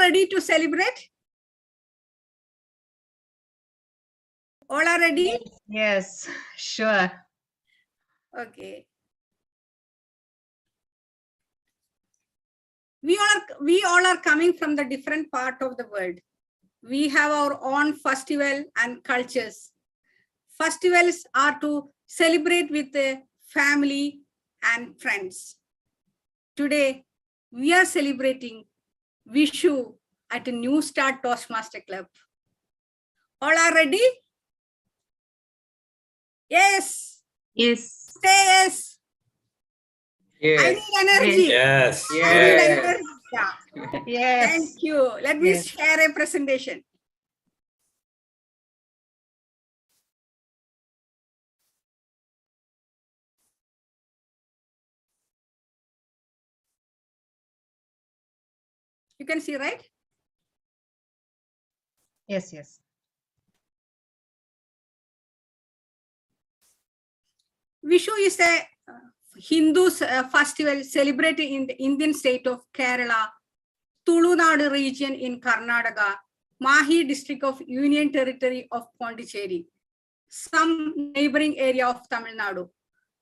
ready to celebrate? All are ready? Yes, sure. Okay. We all are coming from the different part of the world. We have our own festival and cultures. Festivals are to celebrate with the family and friends. Today, we are celebrating Vishu at a Newstart Toastmaster Club. All are ready? Yes. Yes. Say yes. Yes. I need energy. Yes. I need energy. Yeah. Yes. Thank you. Let me Yes. share a presentation. You can see, right? Yes, yes. Vishu is a Hindu festival celebrated in the Indian state of Kerala, Tulunadu region in Karnataka, Mahi district of Union Territory of Pondicherry, some neighboring area of Tamil Nadu.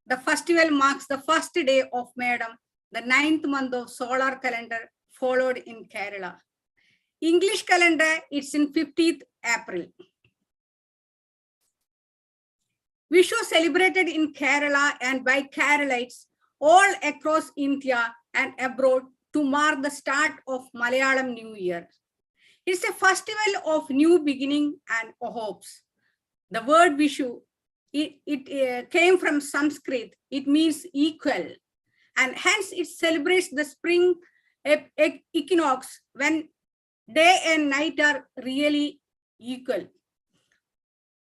The festival marks the first day of Madam, the 9th month of solar calendar followed in Kerala. English calendar, it's in 15th April. Vishu celebrated in Kerala and by Keralites all across India and abroad to mark the start of Malayalam New Year. It's a festival of new beginning and hopes. The word Vishu, it came from Sanskrit. It means equal. And hence it celebrates the spring equinox when day and night are really equal.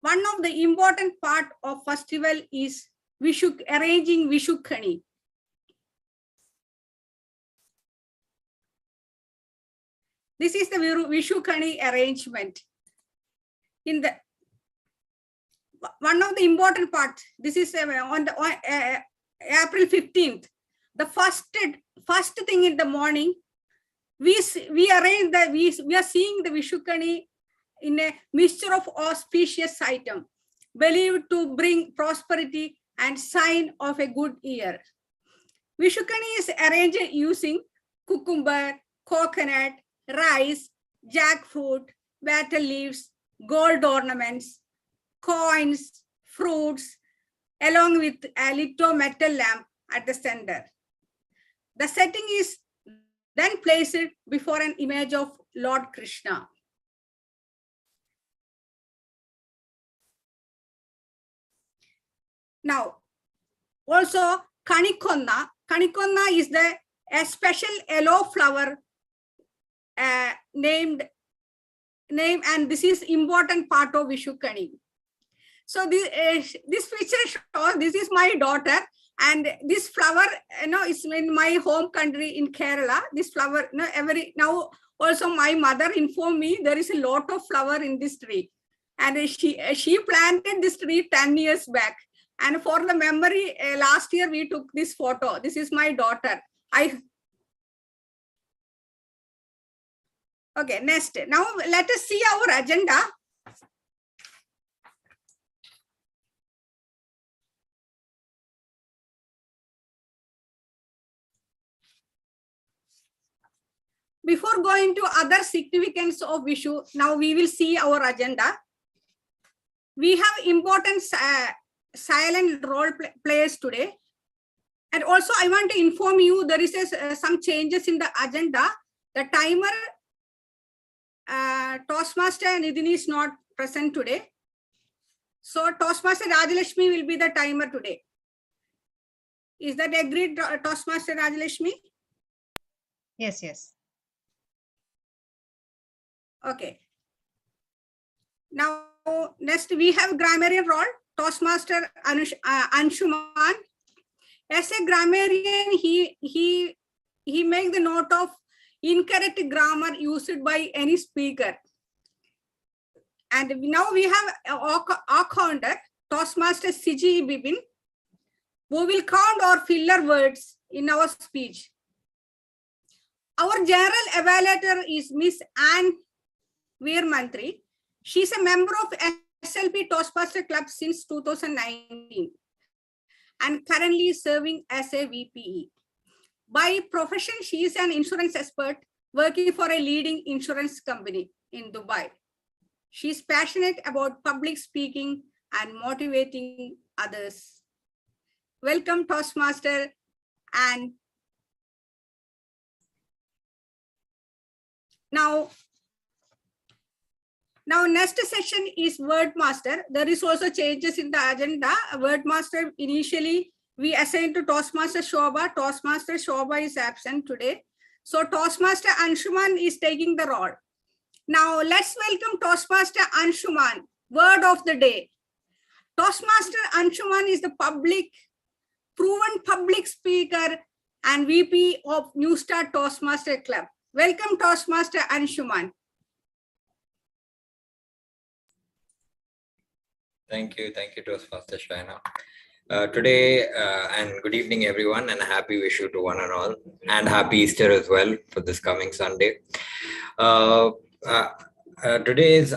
One of the important part of festival is arranging Vishu Khani. This is the Vishu Khani arrangement. In the one of the important parts, this is on the April 15th. The first thing in the morning, we arrange that we are seeing the Vishu Khani in a mixture of auspicious item, believed to bring prosperity and sign of a good year. Vishu Khani is arranged using cucumber, coconut, rice, jackfruit, water leaves, gold ornaments, coins, fruits, along with a little metal lamp at the center. The setting is then placed before an image of Lord Krishna. Now, also Kanikonna. Kanikonna is a special yellow flower name, and this is important part of Vishu Khani. So this picture shows this is my daughter, and this flower, is in my home country in Kerala. This flower, now also my mother informed me there is a lot of flower in this tree, and she planted this tree 10 years back. And for the memory, last year we took this photo. This is my daughter. Okay, next. Now let us see our agenda. Before going to other significance of Vishu, now we will see our agenda. We have important silent role players today. And also I want to inform you there is some changes in the agenda. The timer, Toastmaster Nidhini is not present today. So Toastmaster Rajalakshmi will be the timer today. Is that agreed, Toastmaster Rajalakshmi? Yes, yes. Okay. Now, next we have grammarian role, Toastmaster Anshuman. As a grammarian, he makes the note of incorrect grammar used by any speaker. And now we have our counter, Toastmaster Siji Bibin, who will count our filler words in our speech. Our general evaluator is Miss Anne Veermantri. She's a member of SLP Toastmaster Club since 2019 and currently serving as a VPE. By profession, she is an insurance expert working for a leading insurance company in Dubai. She is passionate about public speaking and motivating others. Welcome, Toastmaster. And now next session is Wordmaster. There is also changes in the agenda. Wordmaster initially we assigned to Toastmaster Shobha. Toastmaster Shobha is absent today. So Toastmaster Anshuman is taking the role. Now let's welcome Toastmaster Anshuman. Word of the day. Toastmaster Anshuman is the proven public speaker and VP of Newstart Toastmaster Club. Welcome, Toastmaster Anshuman. Thank you, Toastmaster Shaina. Today, and good evening, everyone, and a happy wish you to one and all, and happy Easter as well for this coming Sunday. Today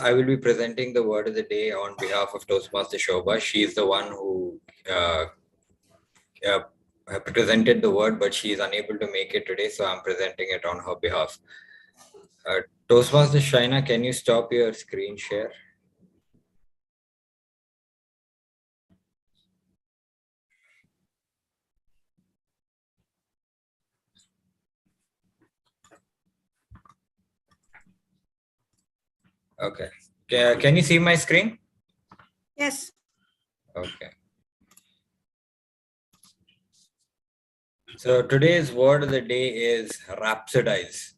I will be presenting the word of the day on behalf of Toastmaster Shobha. She is the one who presented the word, but she is unable to make it today, so I'm presenting it on her behalf. Toastmaster Shaina, can you stop your screen share? Okay. Can you see my screen? Yes. Okay. So today's word of the day is rhapsodize.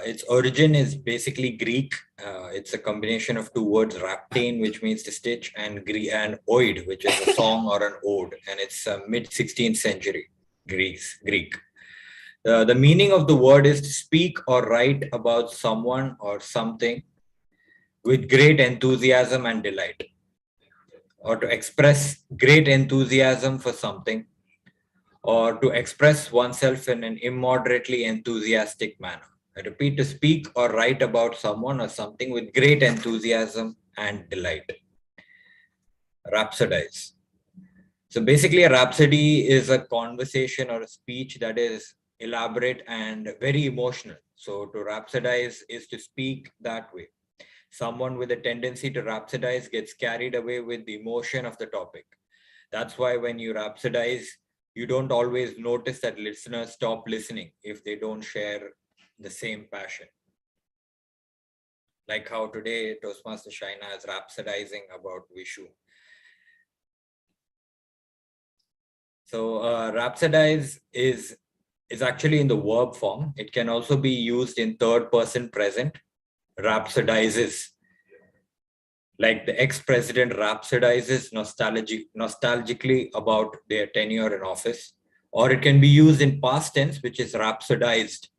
Its origin is basically Greek. It's a combination of two words, rhaptane, which means to stitch, and oid, which is a song or an ode. And it's mid-16th century Greek. The meaning of the word is to speak or write about someone or something with great enthusiasm and delight, or to express great enthusiasm for something, or to express oneself in an immoderately enthusiastic manner. I repeat, to speak or write about someone or something with great enthusiasm and delight. Rhapsodize. So basically, a rhapsody is a conversation or a speech that is elaborate and very emotional. So to rhapsodize is to speak that way. Someone with a tendency to rhapsodize gets carried away with the emotion of the topic. That's why when you rhapsodize, you don't always notice that listeners stop listening if they don't share the same passion. Like how today Toastmaster Shaina is rhapsodizing about Vishu. So rhapsodize is actually in the verb form. It can also be used in third person present. Rhapsodizes. Like the ex-president rhapsodizes nostalgically about their tenure in office. Or it can be used in past tense, which is rhapsodized.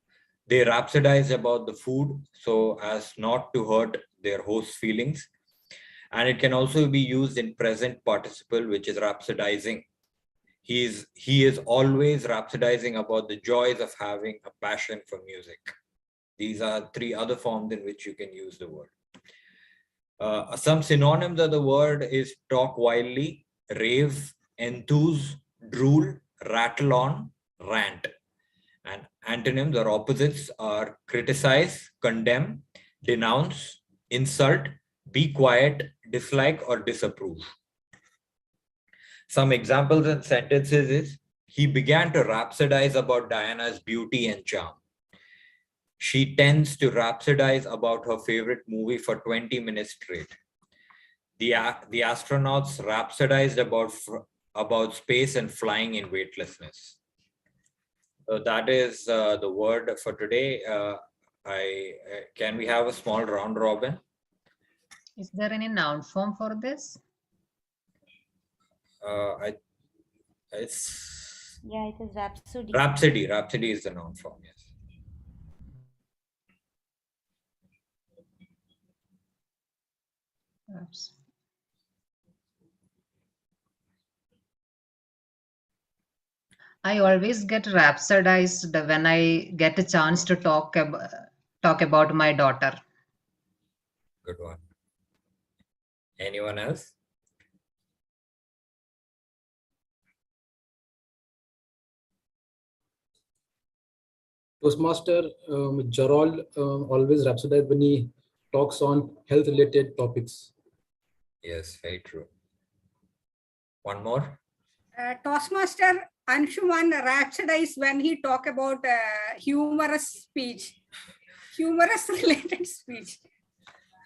They rhapsodize about the food so as not to hurt their host's feelings. And it can also be used in present participle, which is rhapsodizing. He is always rhapsodizing about the joys of having a passion for music. These are three other forms in which you can use the word. Some synonyms of the word is talk wildly, rave, enthuse, drool, rattle on, rant. And antonyms or opposites are criticize, condemn, denounce, insult, be quiet, dislike, or disapprove. Some examples and sentences is, he began to rhapsodize about Diana's beauty and charm. She tends to rhapsodize about her favorite movie for 20 minutes straight. The astronauts rhapsodized about space and flying in weightlessness. So that is the word for today. Can we have a small round robin? Is there any noun form for this? It's Yeah, it is rhapsody. Rhapsody is the noun form, yes. I always get rhapsodized when I get a chance to talk about my daughter. Good one. Anyone else? Toastmaster Gerald always rhapsodizes when he talks on health-related topics. Yes, very true. One more. Toastmaster Anshuman rhapsodized when he talk about humorous speech, humorous related speech.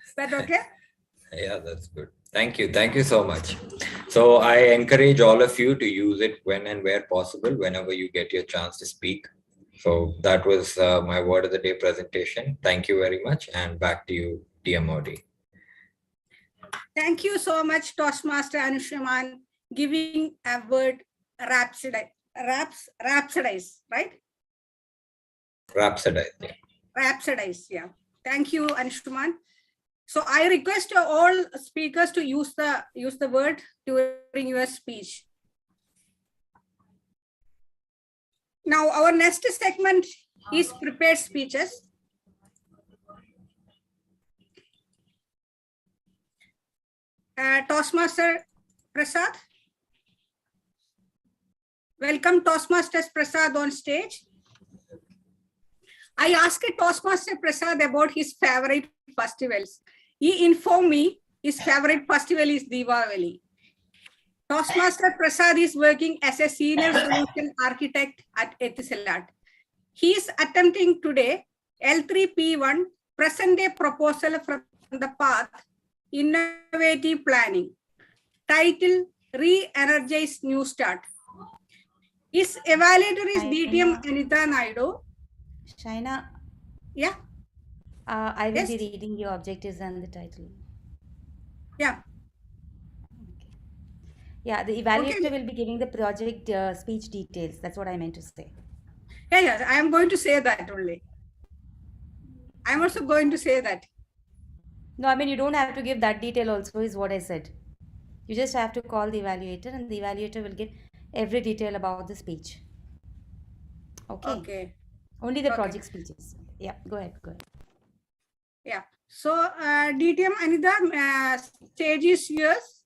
Is that okay? Yeah, that's good. Thank you. Thank you so much. So I encourage all of you to use it when and where possible, whenever you get your chance to speak. So that was my word of the day presentation. Thank you very much. And back to you, DMOD. Thank you so much, Toastmaster Anshuman, giving a word rhapsodize, right? Rhapsodize. Yeah. Rhapsodize, yeah. Thank you, Anshuman. So I request all speakers to use the word during your speech. Now our next segment is prepared speeches. Toastmaster Prasad. Welcome Toastmaster Prasad on stage. I asked Toastmaster Prasad about his favorite festivals. He informed me his favorite festival is Diwali. Toastmaster Prasad is working as a senior solution architect at Etisalat. He is attempting today L3P1 present day proposal from the path innovative planning. Title Re-Energize Newstart. His evaluator is DTM Anita Naidu. Shaina, Yeah. I will Yes. be reading your objectives and the title. Yeah. Yeah, the evaluator Okay. will be giving the project speech details. That's what I meant to say. Yeah, I am going to say that only. I'm also going to say that. No, I mean, you don't have to give that detail also, is what I said. You just have to call the evaluator, and the evaluator will give every detail about the speech. Okay. Okay. Only the Okay. project speeches. Yeah, go ahead. Yeah. So DTM Anita, stage is yours.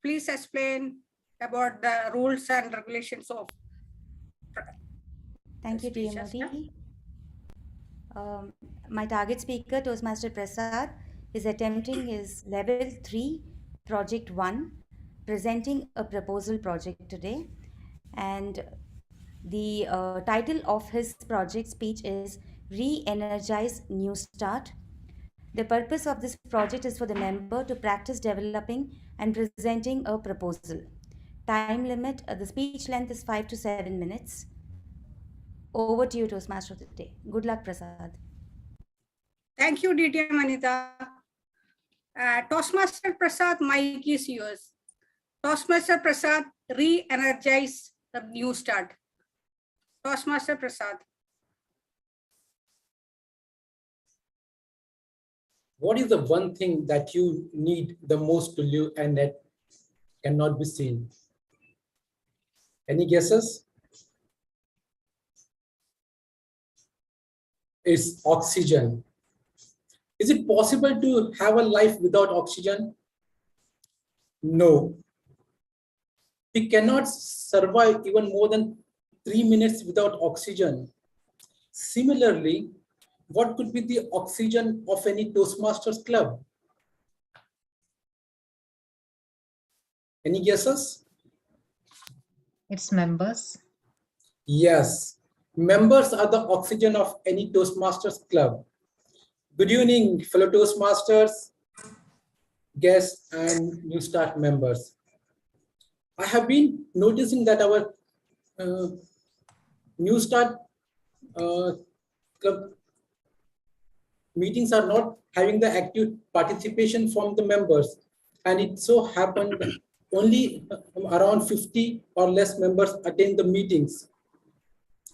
Please explain about the rules and regulations of Thank you, speeches. Yeah. DMOD. My target speaker, Toastmaster Prasad, is attempting his level 3, project 1, presenting a proposal project today. And the title of his project speech is Re-Energize Newstart. The purpose of this project is for the member to practice developing and presenting a proposal. Time limit, the speech length is 5 to 7 minutes. Over to you, Toastmaster of the day. Good luck, Prasad. Thank you, DTM Anita. Toastmaster Prasad, mic is yours. Toastmaster Prasad, re-energize the new start. Toastmaster Prasad. What is the one thing that you need the most to live and that cannot be seen? Any guesses? It's oxygen. Is it possible to have a life without oxygen? No. We cannot survive even more than 3 minutes without oxygen. Similarly, what could be the oxygen of any Toastmasters club? Any guesses? Its members. Yes, members are the oxygen of any Toastmasters club. Good evening, fellow Toastmasters, guests, and Newstart members. I have been noticing that our Newstart club meetings are not having the active participation from the members, and it so happened only around 50 or less members attend the meetings.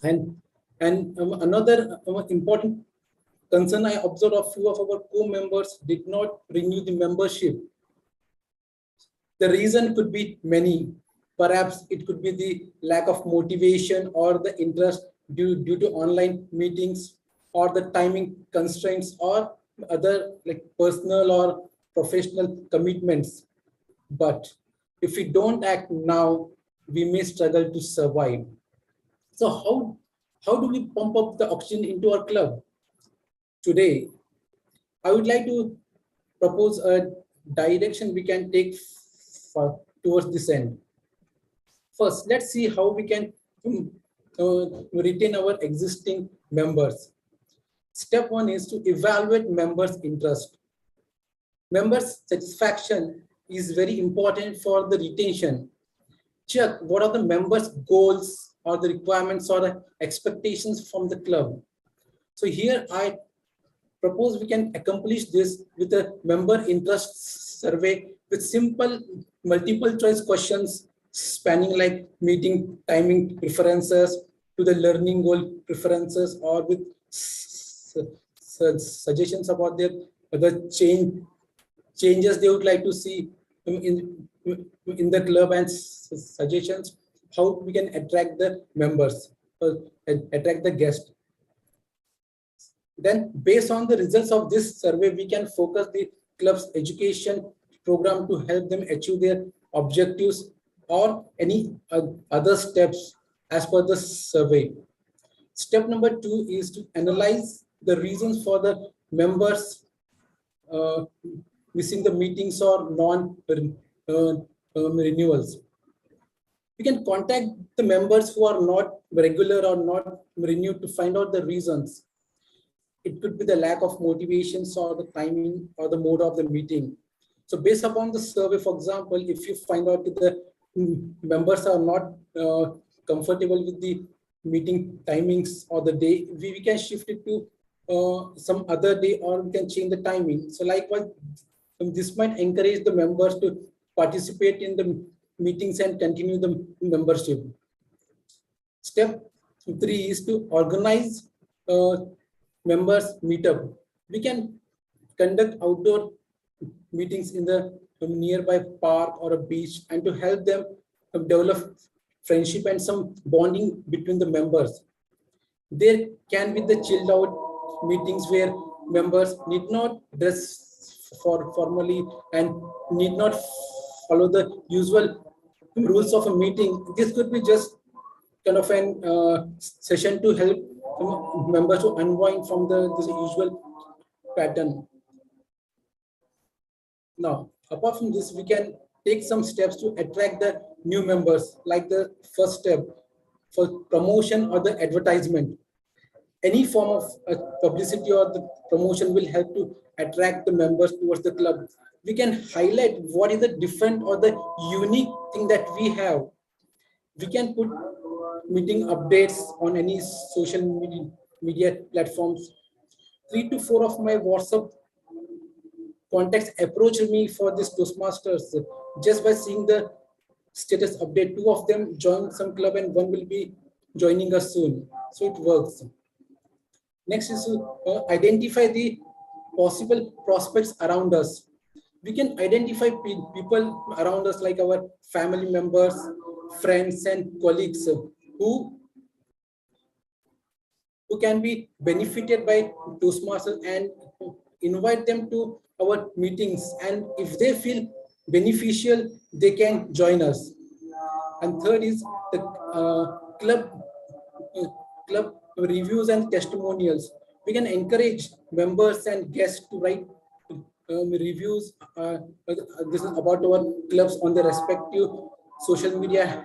And another important concern I observed, a few of our co-members did not renew the membership. The reason could be many. Perhaps it could be the lack of motivation or the interest due to online meetings or the timing constraints or other like personal or professional commitments. But if we don't act now, we may struggle to survive. So how do we pump up the oxygen into our club? Today, I would like to propose a direction we can take towards this end. First, let's see how we can retain our existing members. Step one is to evaluate members' interest. Members' satisfaction is very important for the retention. Check what are the members' goals or the requirements or the expectations from the club. So here I propose we can accomplish this with a member interest survey with simple multiple choice questions spanning like meeting timing preferences to the learning goal preferences, or with suggestions about their the changes they would like to see in the club, and suggestions how we can attract the members, attract the guests. Then based on the results of this survey, we can focus the club's education program to help them achieve their objectives or any other steps as per the survey. Step number 2 is to analyze the reasons for the members missing the meetings or non-renewals. We can contact the members who are not regular or not renewed to find out the reasons. It could be the lack of motivations or the timing or the mode of the meeting. So based upon the survey, for example, if you find out that the members are not comfortable with the meeting timings or the day, we can shift it to some other day, or we can change the timing. So likewise, this might encourage the members to participate in the meetings and continue the membership. Step 3 is to organize members meetup. We can conduct outdoor meetings in the nearby park or a beach, and to help them develop friendship and some bonding between the members. There can be the chilled out meetings where members need not dress formally and need not follow the usual rules of a meeting. This could be just kind of an session to help members to unwind from this usual pattern. Now, apart from this, we can take some steps to attract the new members, like the first step for promotion or the advertisement. Any form of publicity or the promotion will help to attract the members towards the club. We can highlight what is the different or the unique thing that we have. We can put meeting updates on any social media platforms. 3 to 4 of my WhatsApp contacts approached me for this Toastmasters just by seeing the status update. 2 of them joined some club and 1 will be joining us soon. So it works. Next is to identify the possible prospects around us. We can identify people around us like our family members, friends and colleagues who can be benefited by Toastmasters, and invite them to our meetings, and if they feel beneficial, they can join us. And third is the club reviews and testimonials. We can encourage members and guests to write reviews. This is about our clubs on the respective social media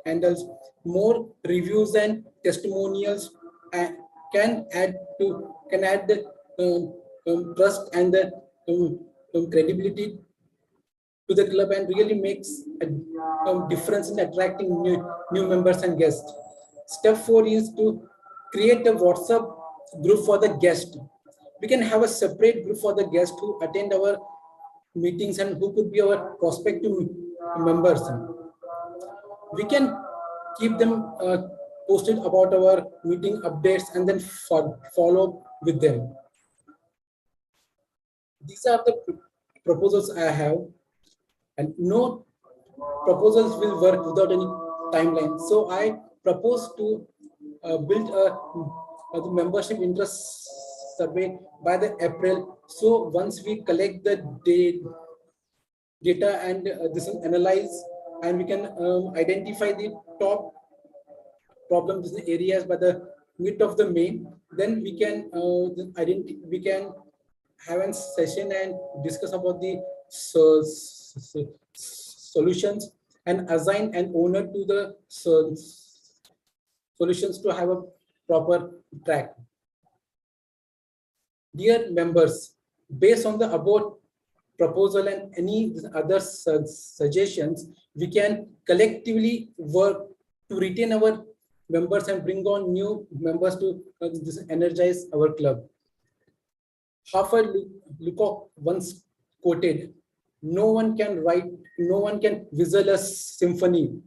handles. More reviews and testimonials can add the trust and the credibility to the club, and really makes a difference in attracting new members and guests. Step 4 is to create a WhatsApp group for the guest. We can have a separate group for the guests who attend our meetings and who could be our prospective members. We can keep them posted about our meeting updates and then follow with them. These are the proposals I have, and no proposals will work without any timeline. So I propose to build the membership interest survey by the April. So once we collect the data and this is analyze, and we can identify the top problem business areas by the mid of the May, then we can we can have a session and discuss about the solutions and assign an owner to the solutions to have a proper track. Dear members, based on the above proposal and any other suggestions, we can collectively work to retain our members and bring on new members to energize our club. Harvard Lecoq once quoted, "No one can write, no one can whistle a symphony.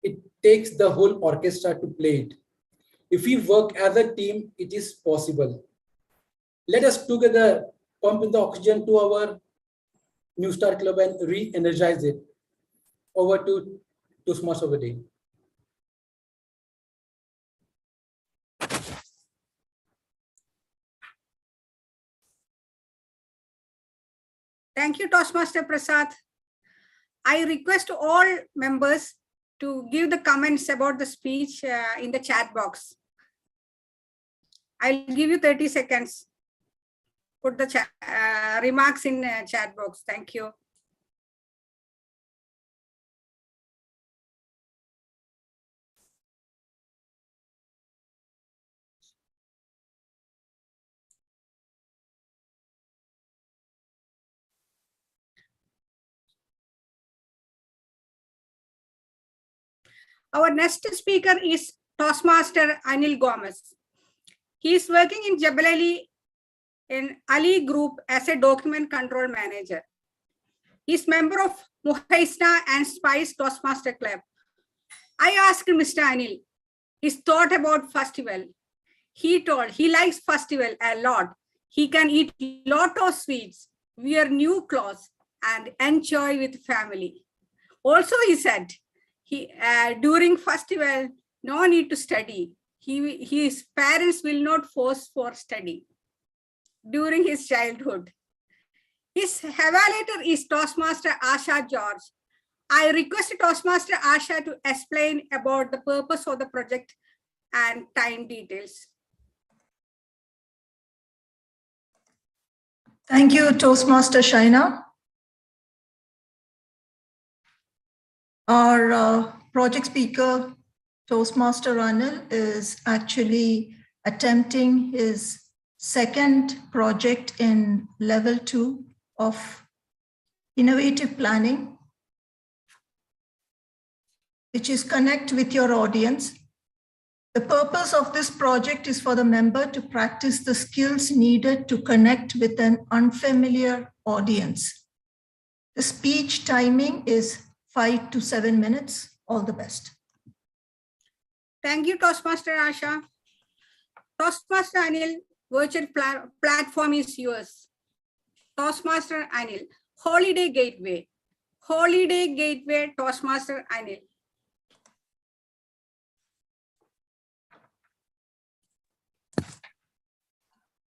It takes the whole orchestra to play it. If we work as a team, it is possible." Let us together pump in the oxygen to our Newstart Club and re-energize it. Over to Toastmasters of the Day. Thank you, Toastmaster Prasad. I request all members to give the comments about the speech in the chat box. I'll give you 30 seconds. Put the remarks in chat box. Thank you. Our next speaker is Toastmaster Anil Gomez. He is working in Jebel Ali in Ali Group as a document control manager. He is member of Muhaisna and Spice Toastmaster Club. I asked Mr. Anil his thought about festival. He told he likes festival a lot. He can eat lot of sweets, wear new clothes, and enjoy with family. Also, he said, during festival, no need to study. His parents will not force for study during his childhood. His evaluator is Toastmaster Asha George. I request Toastmaster Asha to explain about the purpose of the project and time details. Thank you, Toastmaster Shaina. Our project speaker, Toastmaster Anil, is actually attempting his second project in level 2 of innovative planning, which is connect with your audience. The purpose of this project is for the member to practice the skills needed to connect with an unfamiliar audience. The speech timing is 5 to 7 minutes. All the best. Thank you, Toastmaster Asha. Toastmaster Anil, virtual platform is yours. Toastmaster Anil, Holiday Gateway. Holiday Gateway, Toastmaster Anil.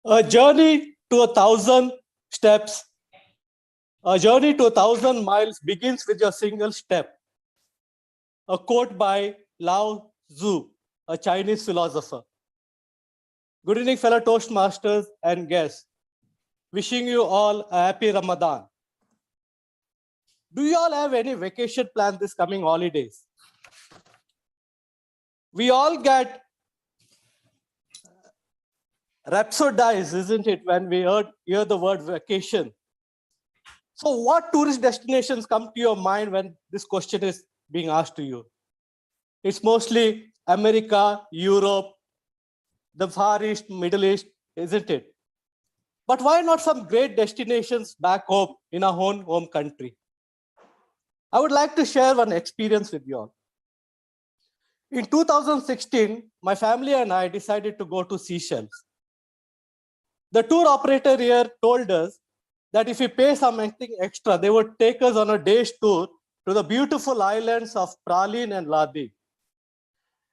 A journey to 1,000 steps. A journey to 1,000 miles begins with a single step. A quote by Lao Tzu, a Chinese philosopher. Good evening, fellow Toastmasters and guests. Wishing you all a happy Ramadan. Do you all have any vacation plan this coming holidays? We all get rhapsodized, isn't it, when we hear the word vacation? So what tourist destinations come to your mind when this question is being asked to you? It's mostly America, Europe, the Far East, Middle East, isn't it? But why not some great destinations back home in our own home country? I would like to share one experience with you all. In 2016, my family and I decided to go to Seychelles. The tour operator here told us that if we pay something extra, they would take us on a day's tour to the beautiful islands of Praline and Ladi.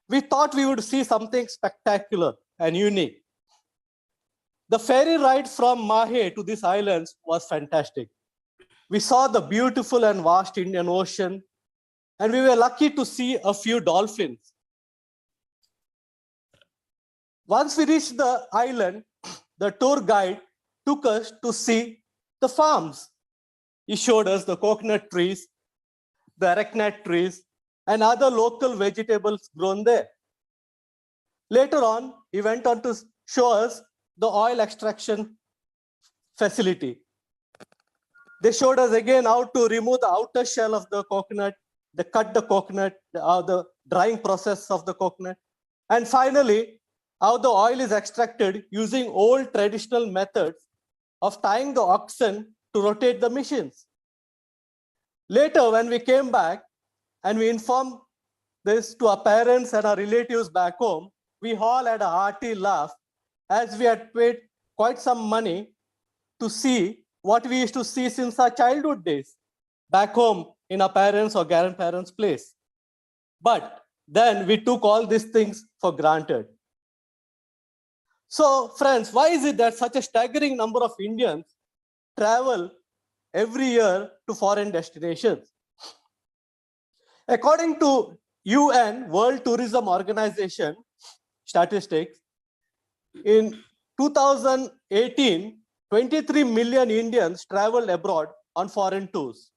We thought we would see something spectacular and unique. The ferry ride from Mahe to these islands was fantastic. We saw the beautiful and vast Indian Ocean, and we were lucky to see a few dolphins. Once we reached the island, the tour guide took us to see the farms. He showed us the coconut trees, the arecanut trees, and other local vegetables grown there. Later on, he went on to show us the oil extraction facility. They showed us again how to remove the outer shell of the coconut, they cut the coconut, the drying process of the coconut, and finally, how the oil is extracted using old traditional methods of tying the oxen to rotate the machines. Later, when we came back and we informed this to our parents and our relatives back home, we all had a hearty laugh as we had paid quite some money to see what we used to see since our childhood days back home in our parents' or grandparents' place. But then we took all these things for granted. So, friends, why is it that such a staggering number of Indians travel every year to foreign destinations? According to UN, World Tourism Organization statistics, in 2018, 23 million Indians traveled abroad on foreign tours.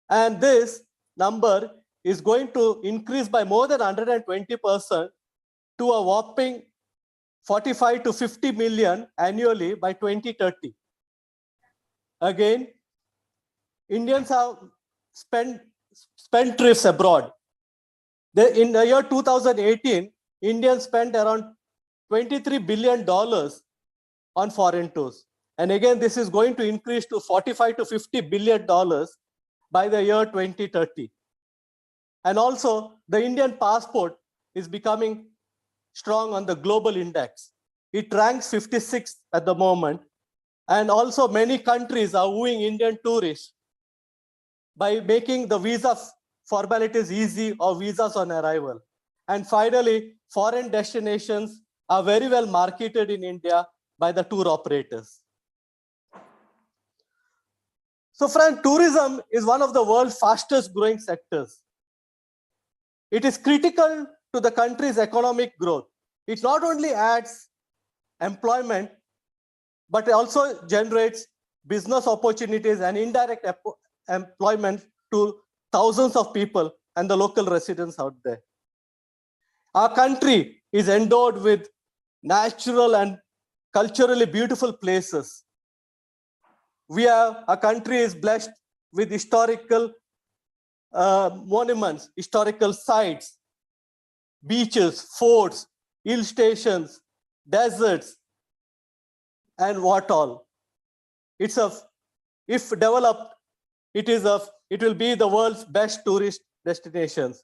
And this number is going to increase by more than 120% to a whopping 45 to 50 million annually by 2030. Again, Indians have spent trips abroad. In the year 2018, Indians spent around $23 billion on foreign tours. And again, this is going to increase to $45 to $50 billion by the year 2030. And also, the Indian passport is becoming strong on the global index. It ranks 56th at the moment. And also, many countries are wooing Indian tourists by making the visa formalities easy or visas on arrival. And finally, foreign destinations are very well marketed in India by the tour operators. So, friends, tourism is one of the world's fastest growing sectors. It is critical to the country's economic growth. It not only adds employment, but it also generates business opportunities and indirect employment to thousands of people and the local residents out there. Our country is endowed with natural and culturally beautiful places. Our country is blessed with historical monuments, historical sites, beaches, forts, hill stations, deserts, and what all. If developed, it will be the world's best tourist destinations.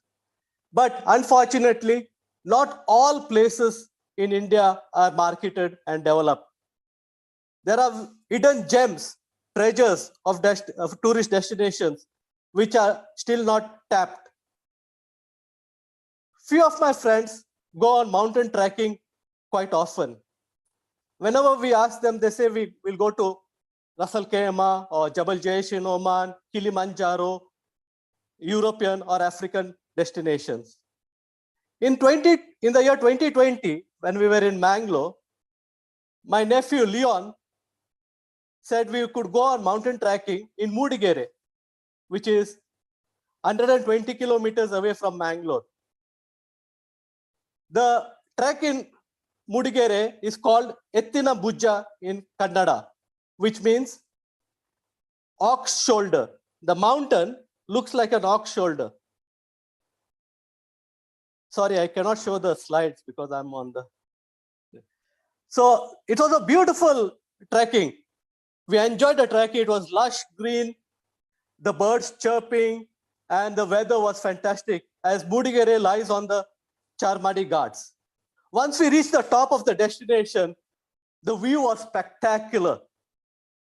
But unfortunately, not all places in India are marketed and developed. There are hidden gems, treasures of tourist destinations, which are still not tapped. Few of my friends go on mountain trekking quite often. Whenever we ask them, they say we will go to Ras Al Khaimah or Jabal Jaish in Oman, Kilimanjaro, European or African destinations. In the year 2020, when we were in Mangalore, my nephew Leon said we could go on mountain trekking in Mudigere, which is 120 kilometers away from Mangalore. The trek in Mudigere is called Ettina Bujja in Kannada, which means ox shoulder. The mountain looks like an ox shoulder. Sorry, I cannot show the slides because I'm on the. So it was a beautiful trekking. We enjoyed the trekking. It was lush green, the birds chirping, and the weather was fantastic as Mudigere lies on the Charmadi Ghats. Once we reached the top of the destination, the view was spectacular.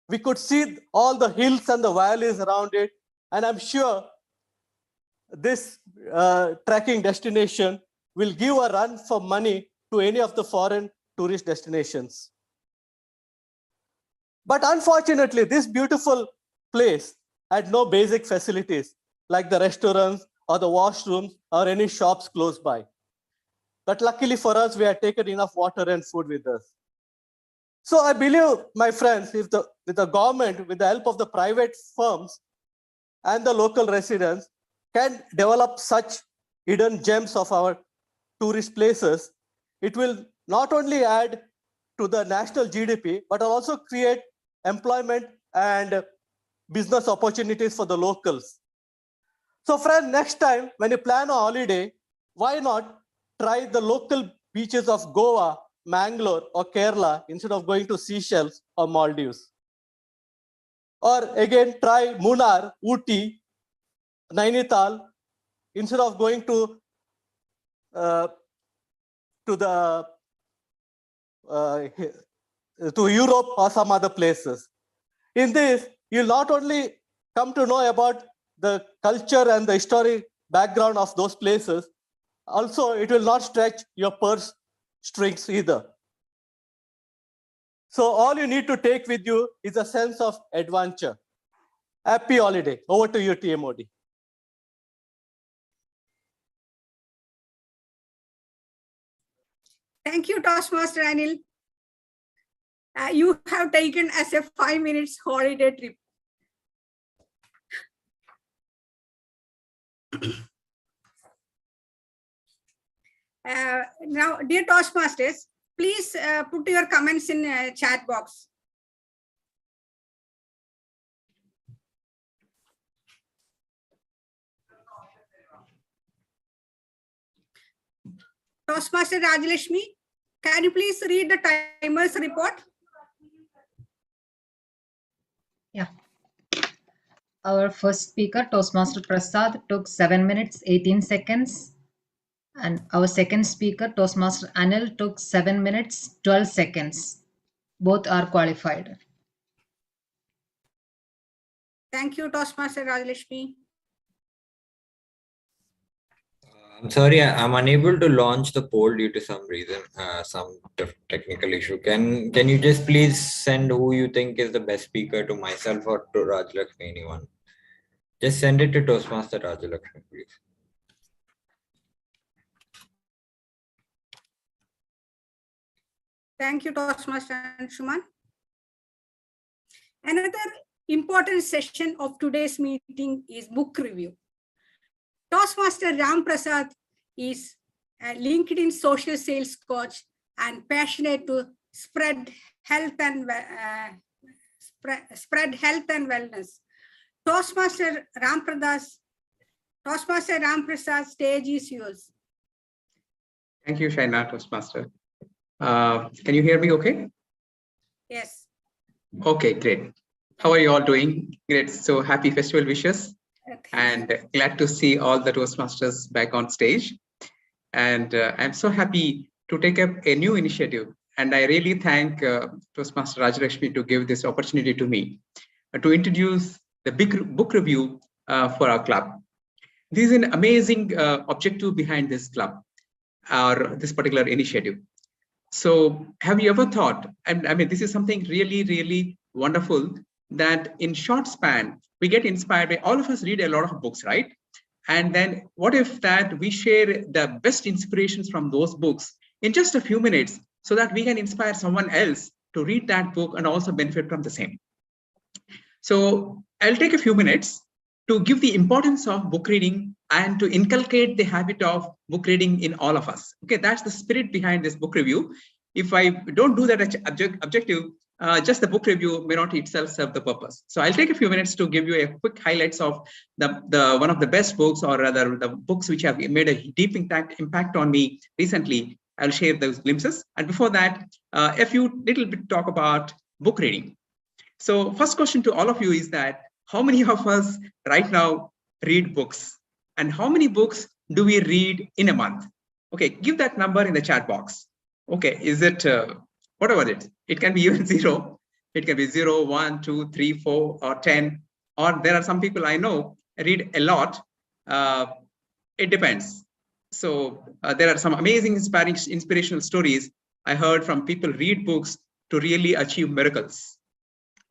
We could see all the hills and the valleys around it. And I'm sure this trekking destination will give a run for money to any of the foreign tourist destinations. But unfortunately, this beautiful place had no basic facilities like the restaurants or the washrooms or any shops close by. But luckily for us, we had taken enough water and food with us. So I believe, my friends, if with the government, with the help of the private firms and the local residents, can develop such hidden gems of our tourist places, it will not only add to the national GDP, but also create employment and business opportunities for the locals. So friend, next time when you plan a holiday, why not try the local beaches of Goa, Mangalore, or Kerala instead of going to Seychelles or Maldives? Or again, try Munnar, Ooty, Nainital instead of going to Europe or some other places. In this, you'll not only come to know about the culture and the historic background of those places, also it will not stretch your purse strings either. So all you need to take with you is a sense of adventure. Happy holiday. Over to you, TMOD. Thank you, Toastmaster Anil. You have taken as a 5 minutes holiday trip. Now, dear Toastmasters, please put your comments in chat box. Toastmaster Rajalakshmi, can you please read the timer's report? Yeah. Our first speaker, Toastmaster Prasad, took 7 minutes, 18 seconds. And our second speaker, Toastmaster Anil, took 7 minutes, 12 seconds. Both are qualified. Thank you, Toastmaster Rajalakshmi. I'm sorry, I'm unable to launch the poll due to some reason, some technical issue. Can you just please send who you think is the best speaker to myself or to Rajalakshmi, anyone? Just send it to Toastmaster Rajalakshmi, please. Thank you, Toastmaster Anshuman. Another important session of today's meeting is book review. Toastmaster Ram Prasad is a LinkedIn social sales coach and passionate to spread health and wellness. Toastmaster Ram Prasad, stage is yours. Thank you, Shaina, Toastmaster. Can you hear me okay? Yes. Okay, great. How are you all doing? Great. So happy festival wishes. And glad to see all the Toastmasters back on stage. And I'm so happy to take up a new initiative. And I really thank Toastmaster Rajalakshmi to give this opportunity to me to introduce the big book review for our club. This is an amazing objective behind this club or this particular initiative. So have you ever thought, and I mean, this is something really, really wonderful, that in short span, we get inspired by, all of us read a lot of books, right? And then what if that we share the best inspirations from those books in just a few minutes so that we can inspire someone else to read that book and also benefit from the same. So I'll take a few minutes to give the importance of book reading and to inculcate the habit of book reading in all of us. Okay, that's the spirit behind this book review. If I don't do that objective, just the book review may not itself serve the purpose. So I'll take a few minutes to give you a quick highlights of the one of the best books, or rather the books which have made a deep impact on me recently. I'll share those glimpses. And before that, a few little bit talk about book reading. So first question to all of you is that how many of us right now read books? And how many books do we read in a month? Okay, give that number in the chat box. Okay, is it whatever it can be even 0. It can be 0, 1, 2, 3, 4, or 10. Or there are some people I know read a lot. It depends. So there are some amazing inspirational stories I heard from people read books to really achieve miracles.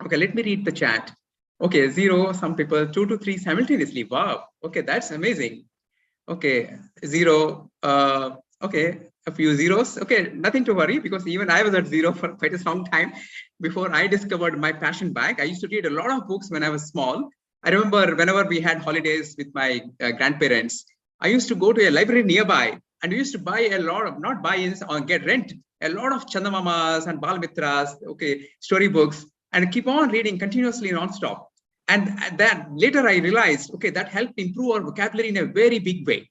Okay, let me read the chat. Okay, 0, some people, 2 to 3 simultaneously. Wow. Okay, that's amazing. Okay, 0. Okay, a few zeros. Okay, nothing to worry, because even I was at 0 for quite a long time before I discovered my passion back. I used to read a lot of books when I was small. I remember whenever we had holidays with my grandparents, I used to go to a library nearby, and we used to buy a lot of, not buy-ins or get rent, a lot of Chandamamas and Balmitras, okay, storybooks, and keep on reading continuously non-stop. And then later I realized, okay, that helped improve our vocabulary in a very big way.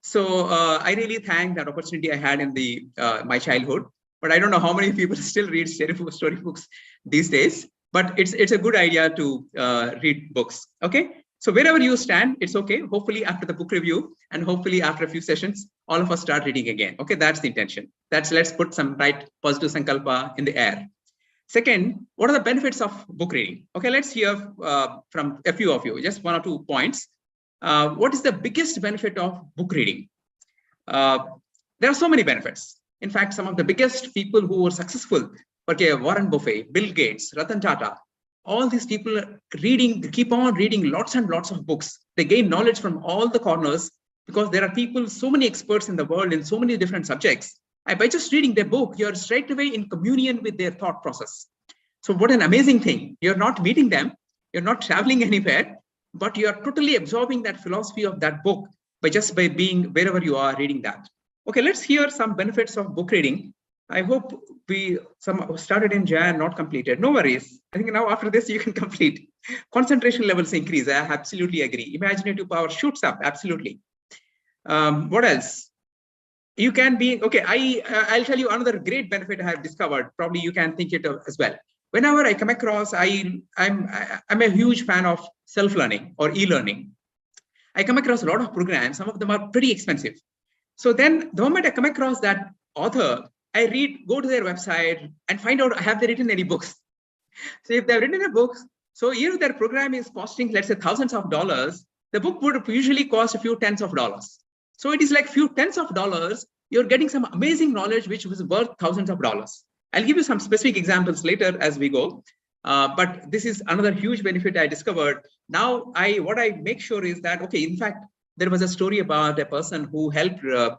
So I really thank that opportunity I had in the my childhood. But I don't know how many people still read storybooks these days. But it's a good idea to read books. Okay. So wherever you stand, it's okay. Hopefully after the book review and hopefully after a few sessions, all of us start reading again. Okay, that's the intention. Let's put some right positive sankalpa in the air. Second, what are the benefits of book reading? Okay, let's hear from a few of you, just 1 or 2 points. What is the biggest benefit of book reading? There are so many benefits. In fact, some of the biggest people who were successful, okay, Warren Buffett, Bill Gates, Ratan Tata, all these people keep on reading lots and lots of books. They gain knowledge from all the corners because there are people, so many experts in the world in so many different subjects. And by just reading their book, you're straight away in communion with their thought process. So what an amazing thing. You're not meeting them, you're not traveling anywhere, but you are totally absorbing that philosophy of that book by being wherever you are reading that. Okay, let's hear some benefits of book reading. I hope some started in Jan, not completed. No worries. I think now after this you can complete. Concentration levels increase. I absolutely agree. Imaginative power shoots up. Absolutely. What else? You can be okay. I'll tell you another great benefit I have discovered. Probably you can think it as well. Whenever I come across, I'm a huge fan of self-learning or e-learning. I come across a lot of programs. Some of them are pretty expensive. So then the moment I come across that author, I go to their website and find out, have they written any books? So if they've written a book, so if their program is costing, let's say, thousands of dollars, the book would usually cost a few tens of dollars. So it is like few tens of dollars, you're getting some amazing knowledge, which was worth thousands of dollars. I'll give you some specific examples later as we go. But this is another huge benefit I discovered. Now, what I make sure is that, okay, in fact, there was a story about a person who helped a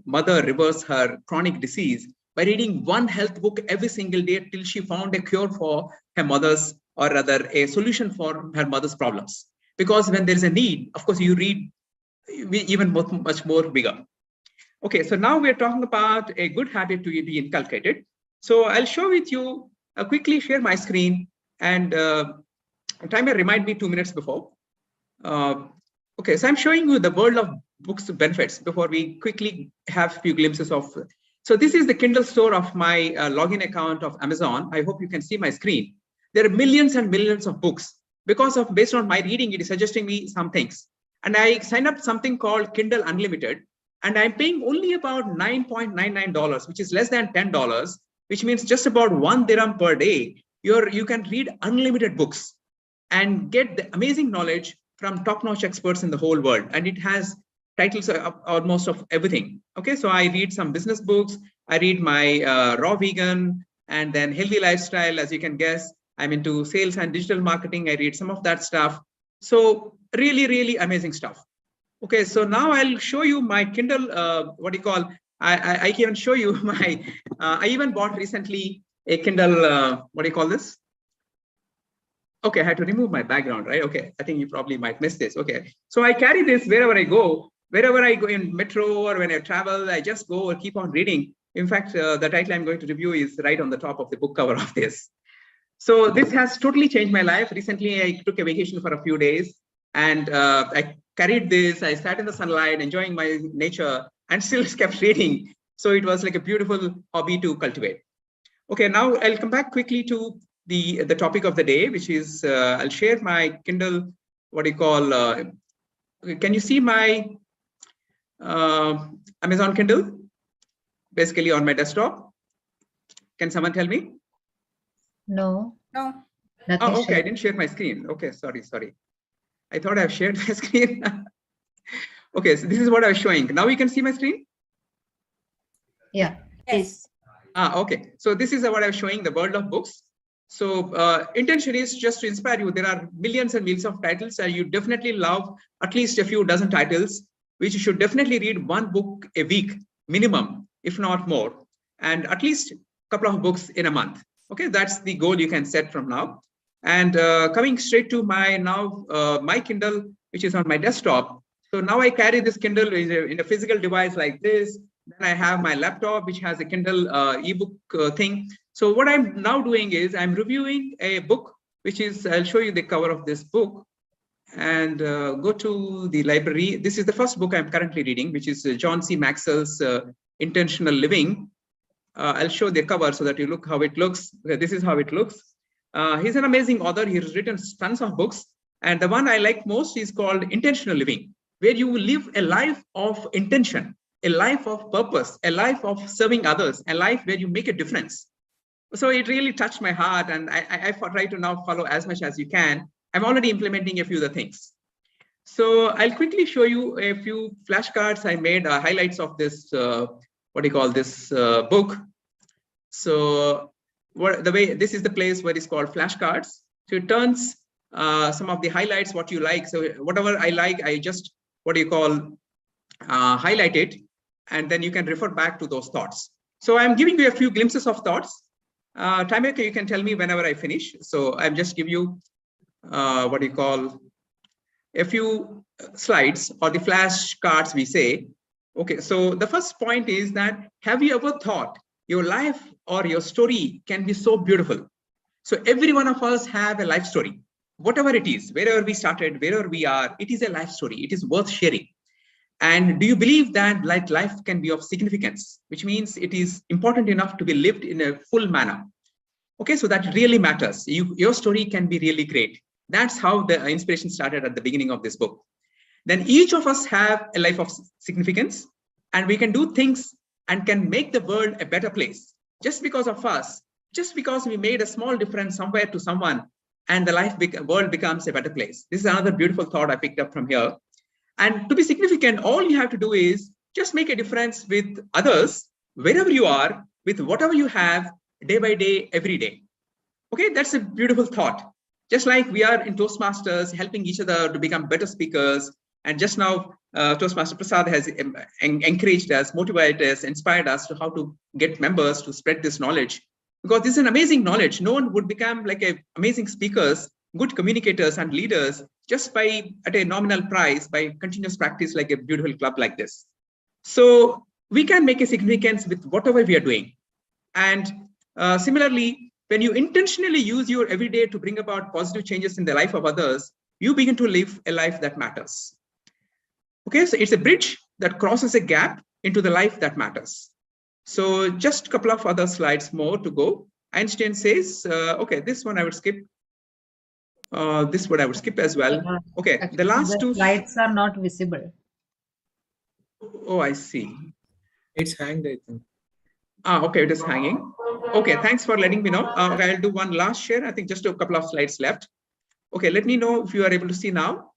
mother reverse her chronic disease by reading one health book every single day till she found a cure for her mother's, or rather a solution for her mother's problems. Because when there's a need, of course, you read even much more bigger. Okay, so now we're talking about a good habit to be inculcated. So I'll show with you, quickly share my screen, and timer remind me 2 minutes before. Okay, so I'm showing you the world of books benefits before we quickly have a few glimpses of. So this is the Kindle store of my login account of Amazon. I hope you can see my screen. There are millions and millions of books. Based on my reading, it is suggesting me some things. And I signed up something called Kindle Unlimited, and I'm paying only about $9.99, which is less than $10, which means just about 1 dirham per day. You can read unlimited books and get the amazing knowledge from top-notch experts in the whole world. And it has titles of almost of everything. Okay, so I read some business books. I read my raw vegan and then healthy lifestyle. As you can guess, I'm into sales and digital marketing. I read some of that stuff. So really, really amazing stuff. Okay, so now I'll show you my Kindle, I can show you my, I even bought recently a Kindle, what do you call this? Okay, I had to remove my background, right? Okay, I think you probably might miss this. Okay, so I carry this wherever I go in metro or when I travel, I just go or keep on reading. In fact, the title I'm going to review is right on the top of the book cover of this. So this has totally changed my life. Recently, I took a vacation for a few days and I carried this. I sat in the sunlight, enjoying my nature and still kept reading. So it was like a beautiful hobby to cultivate. Okay, now I'll come back quickly to the topic of the day, which is I'll share my Kindle, can you see my Amazon Kindle basically on my desktop? Can someone tell me? No. No. Nothing Oh, okay, I shared. didn't share my screen. Okay, sorry. I thought I've shared my screen. Okay, so this is what I was showing. Now you can see my screen? Yeah. Yes. Okay. So this is what I was showing, the world of books. So intention is just to inspire you. There are millions and millions of titles, and you definitely love at least a few dozen titles, which you should definitely read one book a week minimum, if not more, and at least a couple of books in a month. Okay, that's the goal you can set from now. And coming straight to my my Kindle, which is on my desktop. So now I carry this Kindle in a physical device like this. Then I have my laptop, which has a Kindle ebook thing. So what I'm now doing is I'm reviewing a book, which is, I'll show you the cover of this book and go to the library. This is the first book I'm currently reading, which is John C. Maxwell's Intentional Living. I'll show the cover so that you look how it looks. This is how it looks. He's an amazing author. He's written tons of books. And the one I like most is called Intentional Living, where you live a life of intention, a life of purpose, a life of serving others, a life where you make a difference. So it really touched my heart, and I try to now follow as much as you can. I'm already implementing a few of the things. So I'll quickly show you a few flashcards I made, highlights of this, book. So this is the place where it's called flashcards. So it turns some of the highlights, what you like. So whatever I like, I just, highlight it, and then you can refer back to those thoughts. So I'm giving you a few glimpses of thoughts. Timeka, you can tell me whenever I finish. So I'll just give you a few slides, or the flashcards we say. Okay, so the first point is that, have you ever thought your life or your story can be so beautiful? So every one of us have a life story, whatever it is, wherever we started, wherever we are, it is a life story. It is worth sharing. And do you believe that life can be of significance, which means it is important enough to be lived in a full manner? Okay, so that really matters. Your story can be really great. That's how the inspiration started at the beginning of this book. Then each of us have a life of significance, and we can do things and can make the world a better place just because of us, just because we made a small difference somewhere to someone, and the world becomes a better place. This is another beautiful thought I picked up from here. And to be significant, all you have to do is just make a difference with others, wherever you are, with whatever you have, day by day, every day. Okay, that's a beautiful thought. Just like we are in Toastmasters, helping each other to become better speakers. And just now, Toastmaster Prasad has encouraged us, motivated us, inspired us to how to get members to spread this knowledge. Because this is an amazing knowledge. No one would become like amazing speakers, good communicators and leaders just at a nominal price by continuous practice, like a beautiful club like this. So we can make a significance with whatever we are doing. And similarly, when you intentionally use your everyday to bring about positive changes in the life of others, you begin to live a life that matters. Okay, so it's a bridge that crosses a gap into the life that matters. So just a couple of other slides more to go. Einstein says, okay, this one I would skip. This one I would skip as well. Okay, Actually, the last two slides are not visible. Oh, I see. It's hanged, I think. Okay, it is hanging. Okay, thanks for letting me know. Okay, I'll do one last share. I think just a couple of slides left. Okay, let me know if you are able to see now.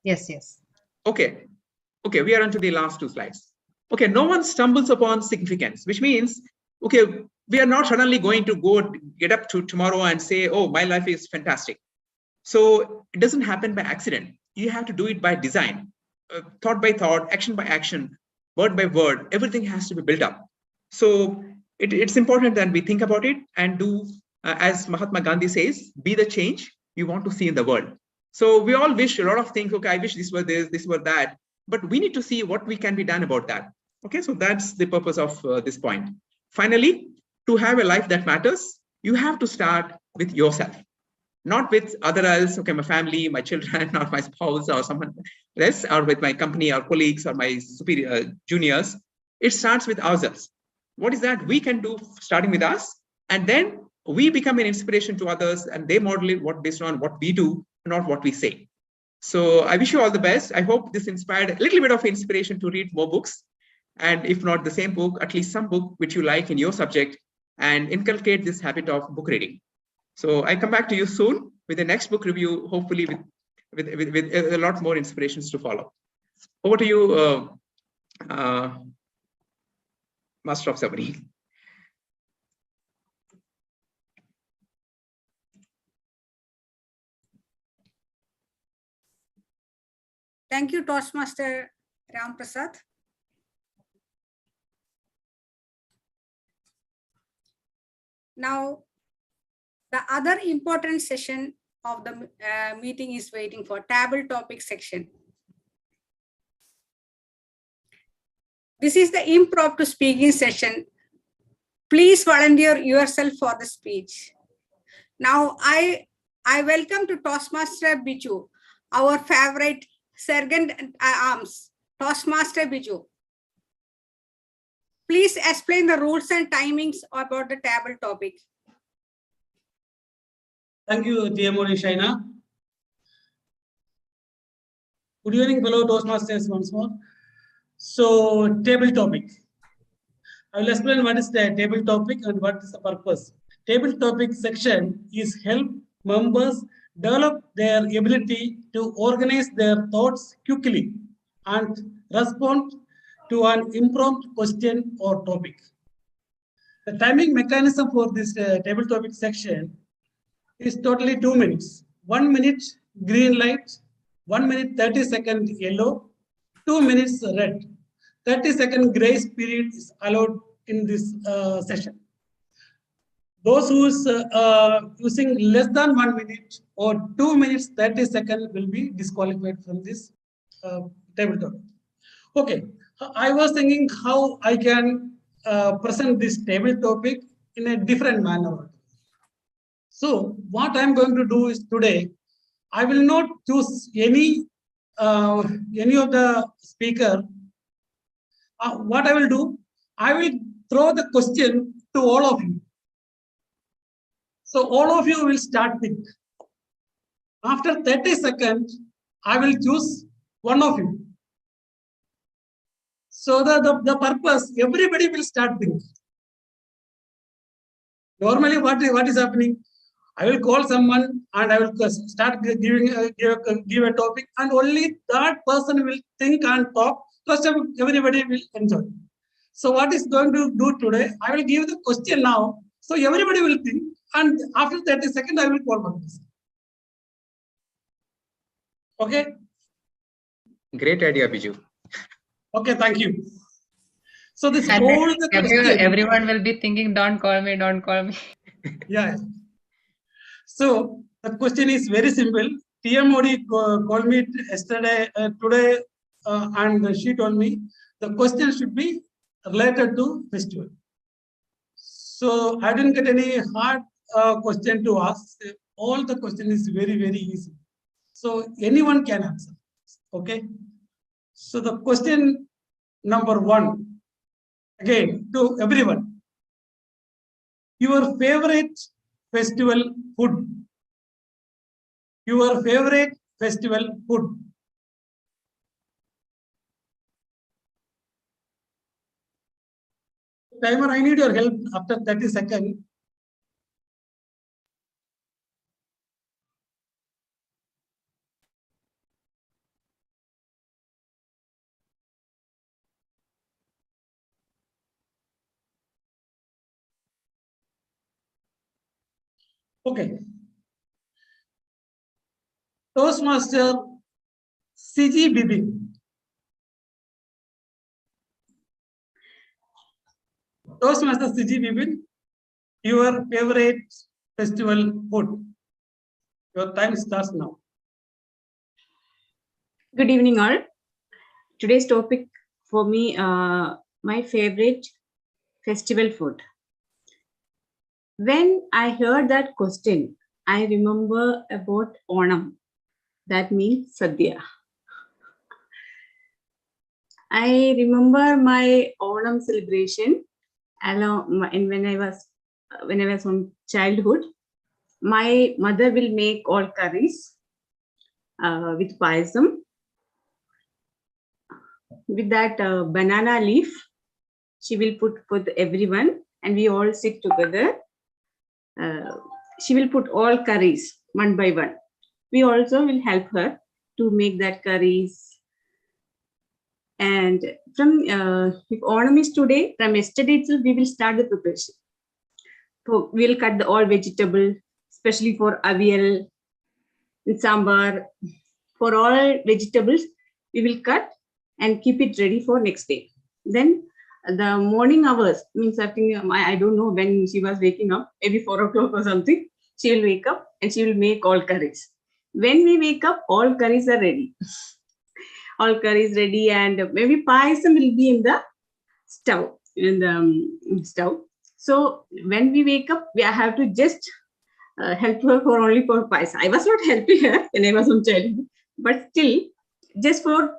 Yes, yes. Okay, we are on to the last two slides. Okay, no one stumbles upon significance, which means, okay, we are not suddenly going to get up to tomorrow and say, oh, my life is fantastic. So it doesn't happen by accident. You have to do it by design, thought by thought, action by action, word by word. Everything has to be built up. So it's important that we think about it and do, as Mahatma Gandhi says, be the change you want to see in the world. So we all wish a lot of things. Okay, I wish this were this, this were that, but we need to see what we can be done about that. Okay, so that's the purpose of this point. Finally, to have a life that matters, you have to start with yourself, not with other else. Okay, my family, my children, or my spouse, or someone else, or with my company, or colleagues, or my superior juniors. It starts with ourselves. What is that we can do starting with us? And then we become an inspiration to others, and they model it based on what we do, not what we say. So I wish you all the best. I hope this inspired a little bit of inspiration to read more books. And if not the same book, at least some book which you like in your subject, and inculcate this habit of book reading. So I come back to you soon. with the next book review, hopefully with a lot more inspirations to follow. Over to you, Master of Ceremony. Thank you, Toastmaster Ram Prasad. Now, the other important session of the meeting is waiting for table topic section. This is the impromptu speaking session. Please volunteer yourself for the speech. Now, I welcome to Toastmaster Biju, our favorite sergeant at arms, Toastmaster Biju. Please explain the rules and timings about the table topic. Thank you, TMO Shaina. Good evening, fellow Toastmasters once more. So, table topic. I will explain what is the table topic and what is the purpose. Table topic section is help members develop their ability to organize their thoughts quickly and respond to an impromptu question or topic. The timing mechanism for this table topic section is totally 2 minutes. 1 minute green light, 1 minute 30 seconds yellow, 2 minutes red. 30-second grace period is allowed in this session. Those who is using less than 1 minute or 2 minutes 30 seconds will be disqualified from this table topic. Okay, I was thinking how I can present this table topic in a different manner. So what I'm going to do is today, I will not choose any of the speaker. What I will do, I will throw the question to all of you. So all of you will start think. After 30 seconds, I will choose one of you. So the purpose, everybody will start thinking. Normally, what is happening? I will call someone and I will start give a topic, and only that person will think and talk. Rest of everybody will enjoy. So what is going to do today? I will give the question now. So everybody will think, and after 30 seconds, I will call one person. Okay? Great idea, Biju. Okay, thank you. So this And whole the question, everyone will be thinking, don't call me, don't call me. Yeah. So the question is very simple. TMOD called me yesterday, today, and she told me the question should be related to festival. So I didn't get any hard question to ask. All the question is very, very easy. So anyone can answer. Okay. So the question number 1, again to everyone. Your favorite festival food. Your favorite festival food. Timer, I need your help after 30 seconds. Okay. Toastmaster CG Bibin. Toastmaster CG Bibin, your favorite festival food. Your time starts now. Good evening, all. Today's topic for me, my favorite festival food. When I heard that question, I remember about Onam. That means Sadhya. I remember my Onam celebration when I was on childhood. My mother will make all curries with payasam. With that banana leaf, she will put for everyone, and we all sit together. She will put all curries, one by one. We also will help her to make that curries. And from if Onam is today, from yesterday itself, we will start the preparation. So we will cut all vegetable, especially for avial, sambar. For all vegetables, we will cut and keep it ready for next day. Then the morning hours, means I think I don't know when she was waking up, maybe 4 o'clock or something. She will wake up and she will make all curries. When we wake up, all curries are ready. All curries ready, and maybe payasam will be in the stove. Stove. So when we wake up, we have to just help her for only for payasam. I was not helping her when I was on childhood, but still, just for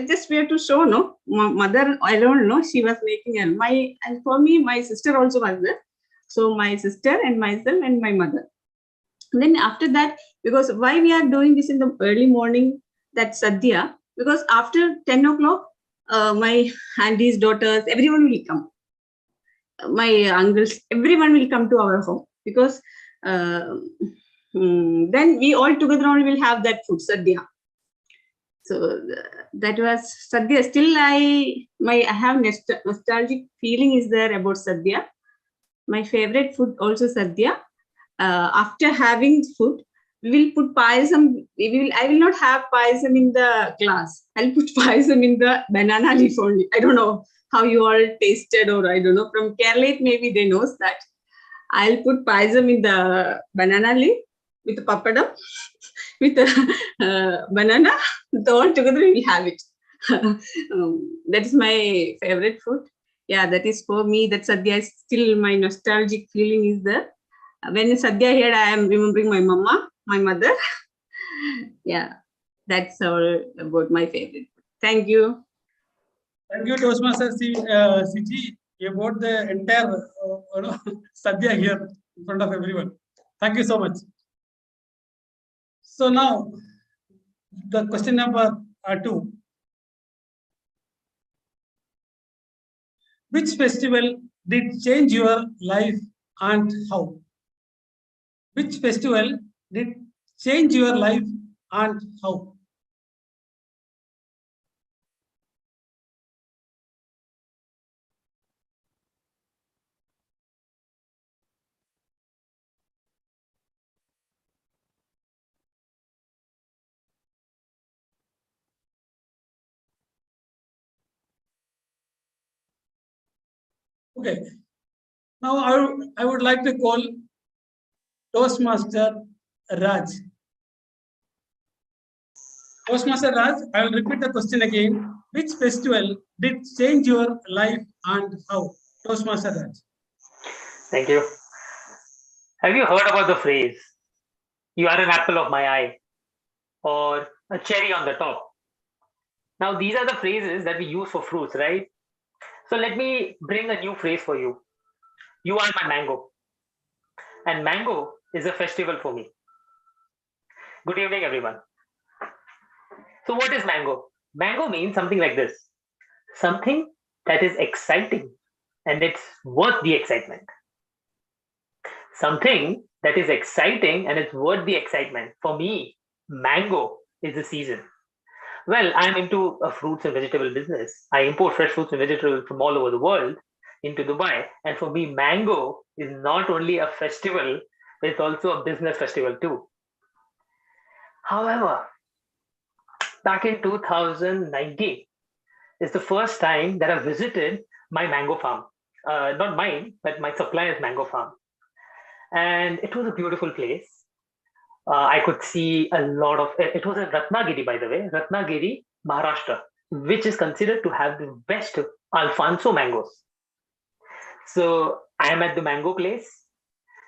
just we have to show, no, mother alone, no, she was making and for me, my sister also was there. So my sister and myself and my mother. And then after that, because why we are doing this in the early morning, that sadhya, because after 10 o'clock, my aunties, daughters, everyone will come. My uncles, everyone will come to our home, because then we all together only will have that food, sadhya. So that was sadhya. Still, I have nostalgic feeling is there about sadhya. My favorite food also sadhya. After having food, we will put payasam. I will not have payasam in the glass. I'll put payasam in the banana leaf only. I don't know how you all tasted, or I don't know. From Kerala, maybe they knows that. I'll put payasam in the banana leaf with papadam, with banana. All together we will have it. That is my favorite food. Yeah, that is for me. That sadhya is still my nostalgic feeling is there. When sadhya here, I am remembering my mama, my mother. Yeah, that's all about my favorite. Thank you. Thank you, Toastmaster CG. You brought the entire sadhya here in front of everyone. Thank you so much. So now, the question number 2. Which festival did change your life and how? Which festival did change your life and how? Okay. Now I would like to call Toastmaster Raj. Toastmaster Raj, I will repeat the question again. Which festival did change your life and how? Toastmaster Raj. Thank you. Have you heard about the phrase, "You are an apple of my eye," or "a cherry on the top"? Now, these are the phrases that we use for fruits, right? So let me bring a new phrase for you. You are my mango. And mango is a festival for me. Good evening, everyone. So what is mango? Mango means something like this. Something that is exciting and it's worth the excitement. Something that is exciting and it's worth the excitement. For me, mango is the season. Well, I'm into a fruits and vegetable business. I import fresh fruits and vegetables from all over the world into Dubai. And for me, mango is not only a festival, it's also a business festival too. However, back in 2019 is the first time that I visited my mango farm. Not mine, but my supplier's mango farm. And it was a beautiful place. I could see a lot of, it was in Ratnagiri, by the way, Ratnagiri, Maharashtra, which is considered to have the best Alfonso mangoes. So I am at the mango place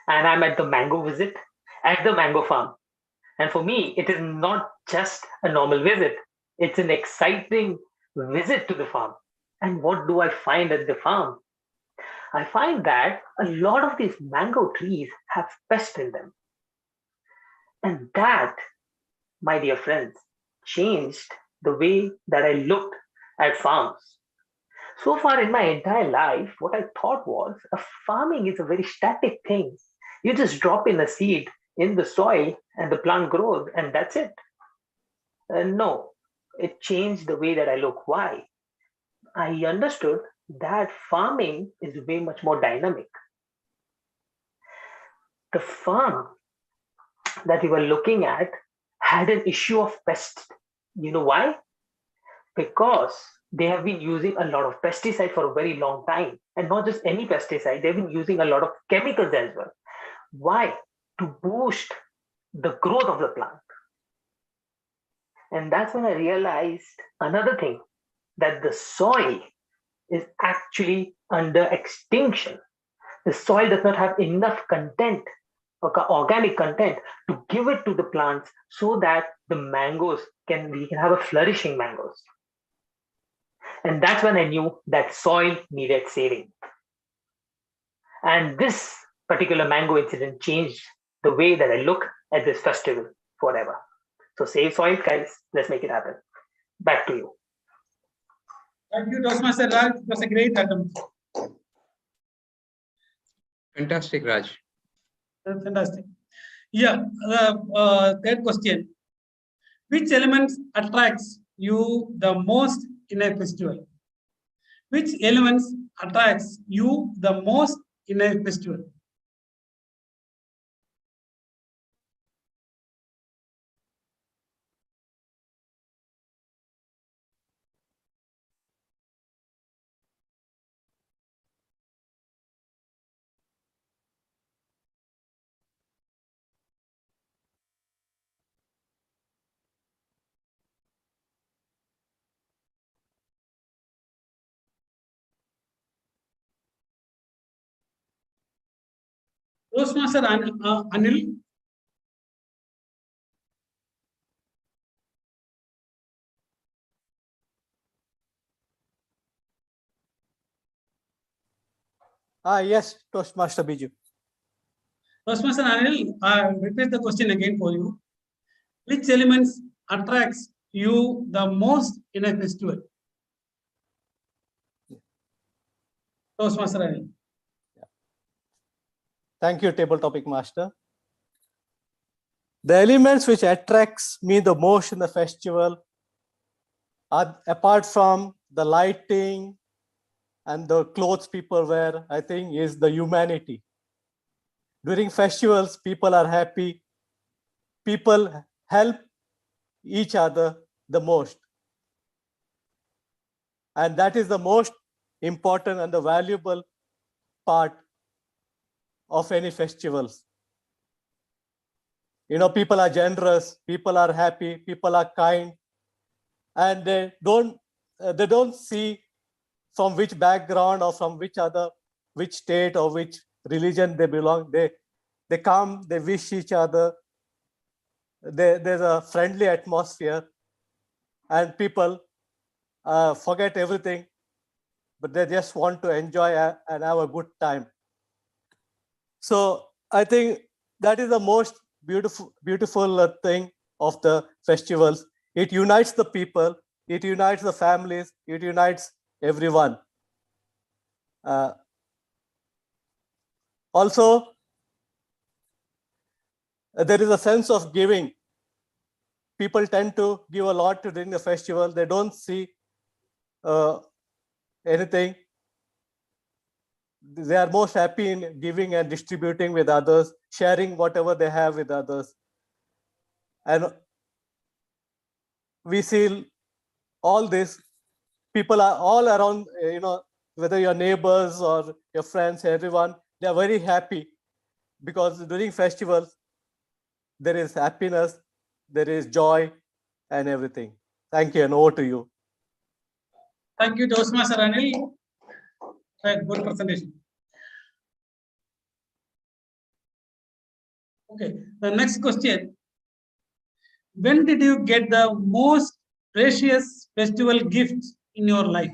and I'm at the mango visit at the mango farm. And for me, it is not just a normal visit. It's an exciting visit to the farm. And what do I find at the farm? I find that a lot of these mango trees have pests in them. And that, my dear friends, changed the way that I looked at farms. So far in my entire life, what I thought was farming is a very static thing. You just drop in a seed, in the soil and the plant grows and that's it. No, it changed the way that I look. Why? I understood that farming is way much more dynamic. The farm that we were looking at had an issue of pests. You know why? Because they have been using a lot of pesticide for a very long time, and not just any pesticide, they've been using a lot of chemicals as well. Why? To boost the growth of the plant. And that's when I realized another thing, that the soil is actually under extinction. The soil does not have enough content, organic content, to give it to the plants so that the mangoes we can have a flourishing mangoes. And that's when I knew that soil needed saving. And this particular mango incident changed the way that I look at this festival forever. So save soil, guys. Let's make it happen. Back to you. Thank you, Toastmaster Raj. It was a great attempt. Fantastic, Raj. Fantastic. Yeah. Third question. Which elements attracts you the most in a festival? Which elements attracts you the most in a festival? Toastmaster Anil. Yes, Toastmaster Biju. Toastmaster Anil, I repeat the question again for you. Which elements attracts you the most in a festival? Toastmaster Anil. Thank you, Table Topic Master. The elements which attracts me the most in the festival are, apart from the lighting and the clothes people wear, I think is the humanity. During festivals, people are happy. People help each other the most. And that is the most important and the valuable part of any festivals. You know, people are generous, people are happy, people are kind, and they don't see from which background or from which state or which religion they belong. They come, they wish each other. There's a friendly atmosphere, and people forget everything, but they just want to enjoy and have a good time. So I think that is the most beautiful thing of the festivals. It unites the people, it unites the families, it unites everyone. Also, there is a sense of giving. People tend to give a lot during the festival. They don't see anything. They are most happy in giving and distributing with others, sharing whatever they have with others. And we see all this. People are all around, you know, whether your neighbors or your friends, everyone, they are very happy because during festivals, there is happiness, there is joy and everything. Thank you, and over to you. Thank you, Toastmaster Anil. Good presentation. Okay, the next question. When did you get the most precious festival gift in your life?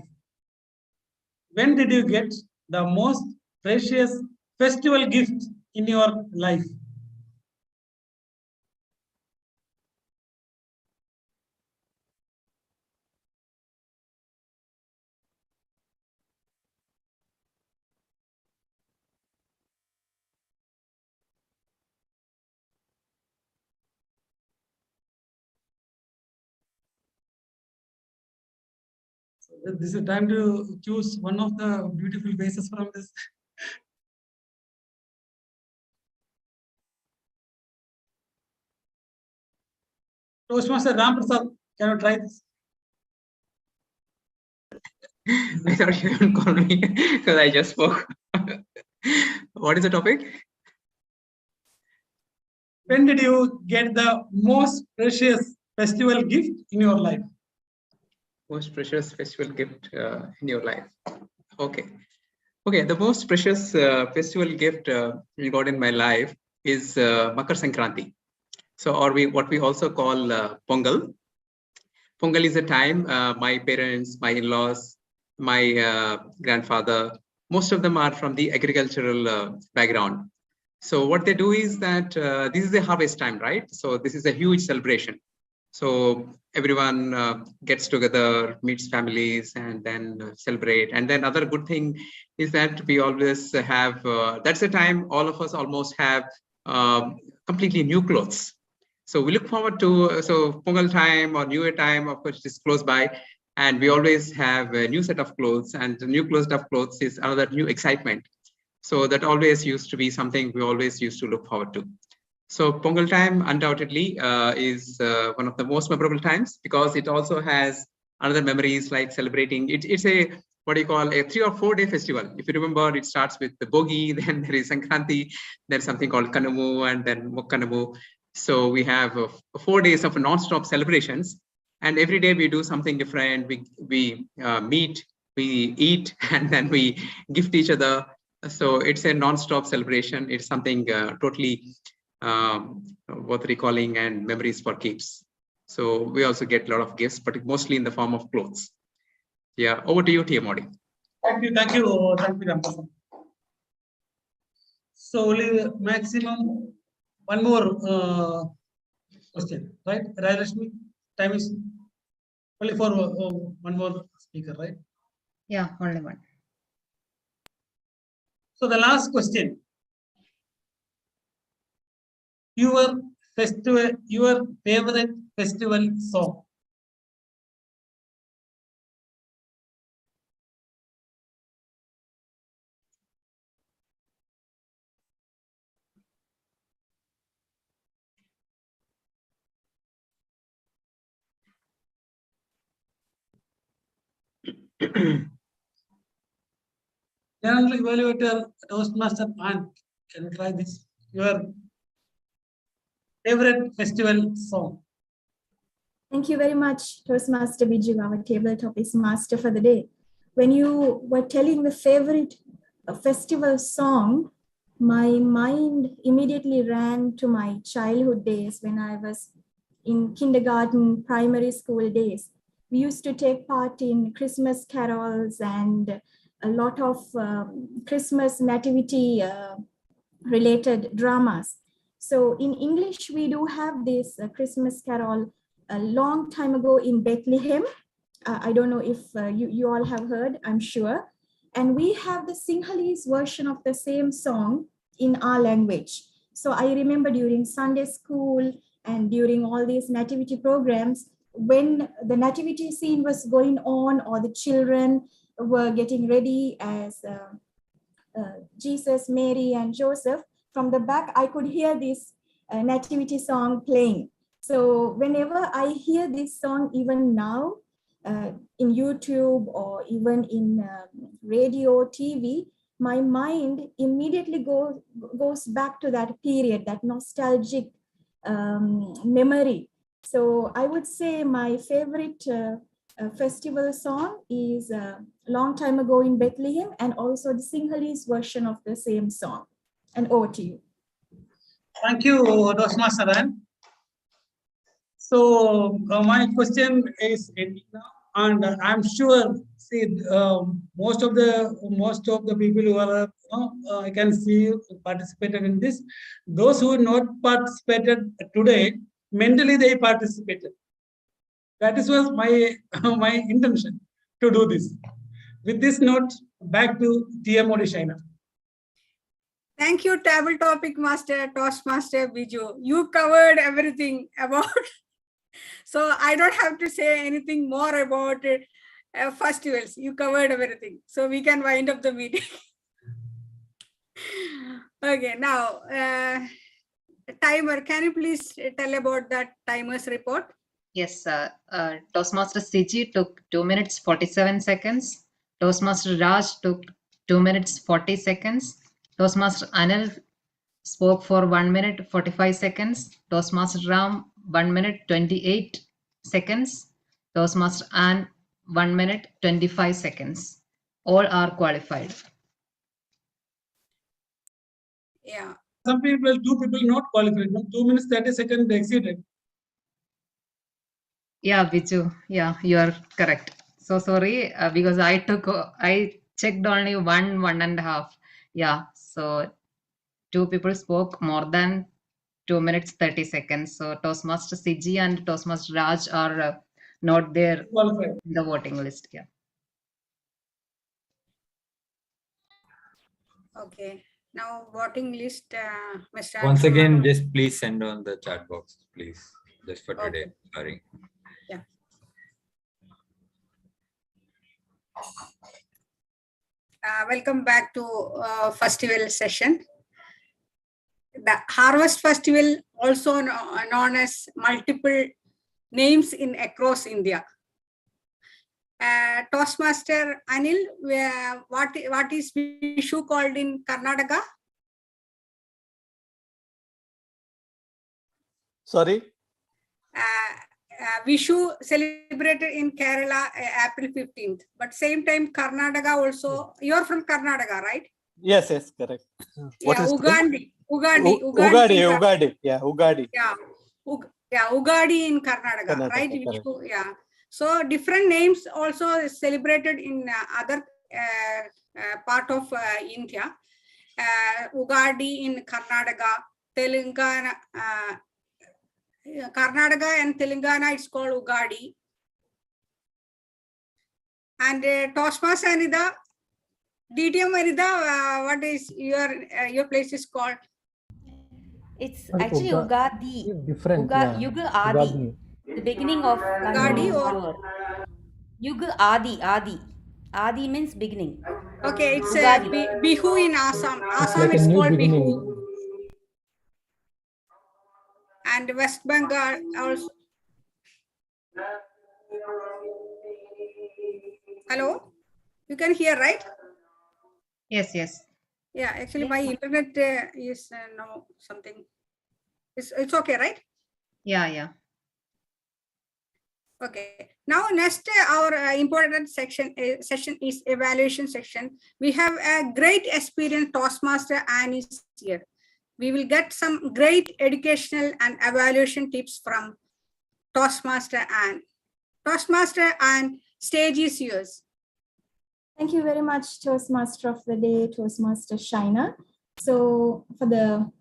When did you get the most precious festival gift in your life? This is time to choose one of the beautiful bases from this. Toastmaster Ram Prasad, can you try this? I thought you didn't call me because I just spoke. What is the topic? When did you get the most precious festival gift in your life? Most precious festival gift in your life. Okay. Okay, the most precious festival gift we got in my life is Makar Sankranti. So, or what we also call Pongal. Pongal is a time my parents, my in-laws, my grandfather, most of them are from the agricultural background. So what they do is that this is a harvest time, right? So this is a huge celebration. So everyone gets together, meets families, and then celebrate. And then other good thing is that we always have, that's the time all of us almost have completely new clothes. So we look forward to, so Pongal time or New Year time, of course, it is close by. And we always have a new set of clothes, and the new set of clothes is another new excitement. So that always used to be something we always used to look forward to. So Pongal time undoubtedly is one of the most memorable times because it also has another memories like celebrating. It's a, what do you call, a 3 or 4 day festival. If you remember, it starts with the Bogi, then there is Sankranti, there's something called Kanamu, and then Mokkanamu. So we have 4 days of non-stop celebrations, and every day we do something different. We meet, we eat, and then we gift each other. So it's a non-stop celebration. It's something totally worth recalling and memories for keeps. So we also get a lot of gifts, but mostly in the form of clothes. Yeah, over to you, Tia Modi. Thank you, Rampasam. So only maximum one more question, right? Rajashmi, time is only for one more speaker, right? Yeah, only one. So the last question. Your favorite festival song. General evaluator, Toastmaster Ant, can you try this? Your favorite festival song. Thank you very much, Toastmaster Biju, our tabletop is master for the day. When you were telling the favorite festival song, my mind immediately ran to my childhood days when I was in kindergarten, primary school days. We used to take part in Christmas carols and a lot of Christmas nativity related dramas. So in English, we do have this Christmas carol a long time ago in Bethlehem. I don't know if you all have heard, I'm sure. And we have the Sinhalese version of the same song in our language. So I remember during Sunday school and during all these nativity programs, when the nativity scene was going on or the children were getting ready as Jesus, Mary, and Joseph, from the back, I could hear this nativity song playing. So whenever I hear this song, even now, in YouTube or even in radio, TV, my mind immediately goes back to that period, that nostalgic memory. So I would say my favorite festival song is long time ago in Bethlehem, and also the Sinhalese version of the same song. And over to you. Thank you, Toastmaster Ant. So my question is ending now, and I'm sure, see, most of the people who are, I can see participated in this. Those who not participated today, mentally they participated. That is was my my intention to do this. With this note, back to TM Shaina. Thank you, table topic master, Toastmaster Biju. You covered everything about, so I don't have to say anything more about it. festivals. You covered everything. So we can wind up the meeting. Okay, now, timer, can you please tell about that timer's report? Yes, Toastmaster CG took 2 minutes 47 seconds. Toastmaster Raj took 2 minutes 40 seconds. Toastmaster Anil spoke for 1 minute 45 seconds. Toastmaster Ram 1 minute 28 seconds. Toastmaster Ann 1 minute 25 seconds. All are qualified. Yeah. Some people, 2 people not qualified. No? 2 minutes 30 seconds they exceeded. Yeah, Viju. Yeah, you are correct. So sorry, because I checked only 1.5. Yeah, so 2 people spoke more than 2 minutes 30 seconds. So Toastmaster CG and Toastmaster Raj are not there Qualified. in the voting list. Yeah. Okay. Now voting list, Mr. Once Anshu. again, just please send on the chat box, please, just for today. Okay. Sorry. Yeah. Welcome back to festival session. The Harvest Festival, also known as multiple names in across India. Toastmaster Anil, what is Vishu called in Karnataka? Sorry? Vishu celebrated in Kerala April 15th, but same time Karnataka also. You're from Karnataka, right? Yes, yes, correct. What Yeah, is Ugandi. Ugadi. Yeah, Ugadi. Yeah, Ugadi in Karnataka, right? Correct. Yeah. So different names also celebrated in other part of India. Ugadi in Karnataka, Telangana. Karnataka and Telangana, it's called Ugadi. And Toastmaster Anida, DTM Anida, what is your place is called? It's actually Ugadi. Different. Yuga Adi. The beginning of Ugadi or Yuga Adi. Adi means beginning. Okay, it's Ugadi. Bihu in Assam. Assam like is a new called beginning. Bihu. And West Bengal also. Hello? You can hear, right? Yes, yes. Yeah, actually my internet is no something. It's okay, right? Yeah, yeah. Okay. Now next our important session is evaluation section. We have a great experienced Toastmaster Anne is here. We will get some great educational and evaluation tips from Toastmaster Anne. Toastmaster Anne, stage is yours. Thank you very much, Toastmaster of the Day, Toastmaster Shina. So for the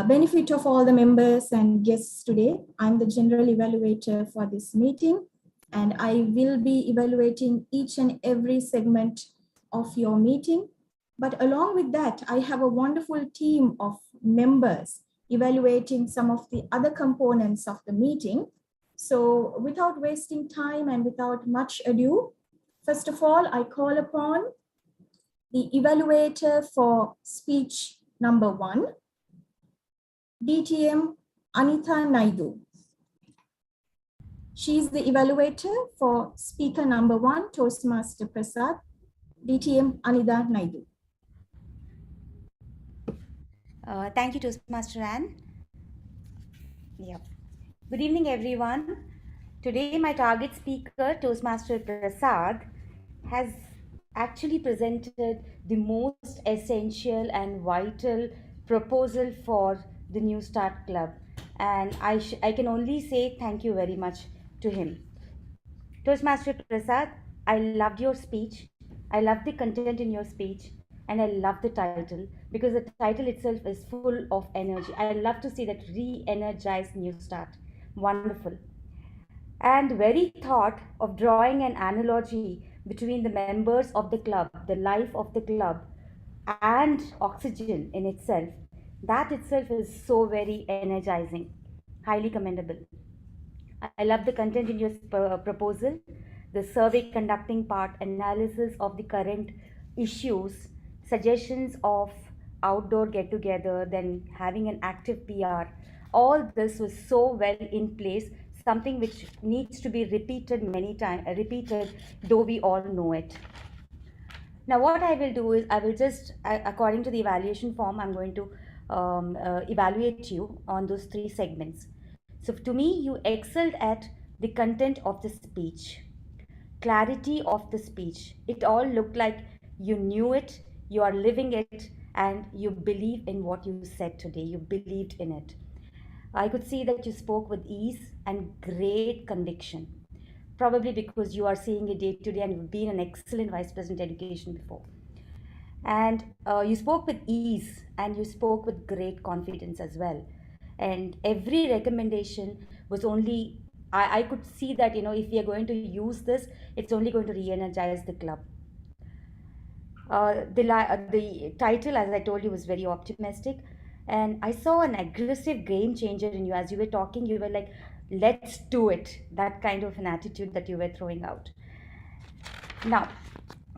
benefit of all the members and guests today, I'm the general evaluator for this meeting, and I will be evaluating each and every segment of your meeting. But along with that, I have a wonderful team of members evaluating some of the other components of the meeting. So without wasting time and without much ado, first of all, I call upon the evaluator for speech number 1, DTM Anita Naidu. She is the evaluator for speaker number 1, Toastmaster Prasad, DTM Anita Naidu. Thank you, Toastmaster Anne. Yeah. Good evening, everyone. Today, my target speaker, Toastmaster Prasad, has actually presented the most essential and vital proposal for the Newstart Club. And I can only say thank you very much to him. Toastmaster Prasad, I loved your speech. I love the content in your speech. And I love the title because the title itself is full of energy. I love to see that re-energized Newstart. Wonderful. And very thought of drawing an analogy between the members of the club, the life of the club, and oxygen in itself. That itself is so very energizing. Highly commendable. I love the content in your proposal. the survey conducting part, analysis of the current issues, suggestions of outdoor get together, then having an active PR. All this was so well in place, something which needs to be repeated many times, repeated, though we all know it. Now, what I will do is I will just, according to the evaluation form, I'm going to evaluate you on those 3 segments. So to me, you excelled at the content of the speech, clarity of the speech. It all looked like you knew it, you are living it, and you believe in what you said today. You believed in it. I could see that you spoke with ease and great conviction, probably because you are seeing it day to day and you've been an excellent Vice President Education before. And you spoke with ease and you spoke with great confidence as well. And every recommendation was only, I could see that, if we are going to use this, it's only going to re-energize the club. The title, as I told you, was very optimistic. And I saw an aggressive game changer in you. As you were talking, you were like, let's do it. That kind of an attitude that you were throwing out. Now,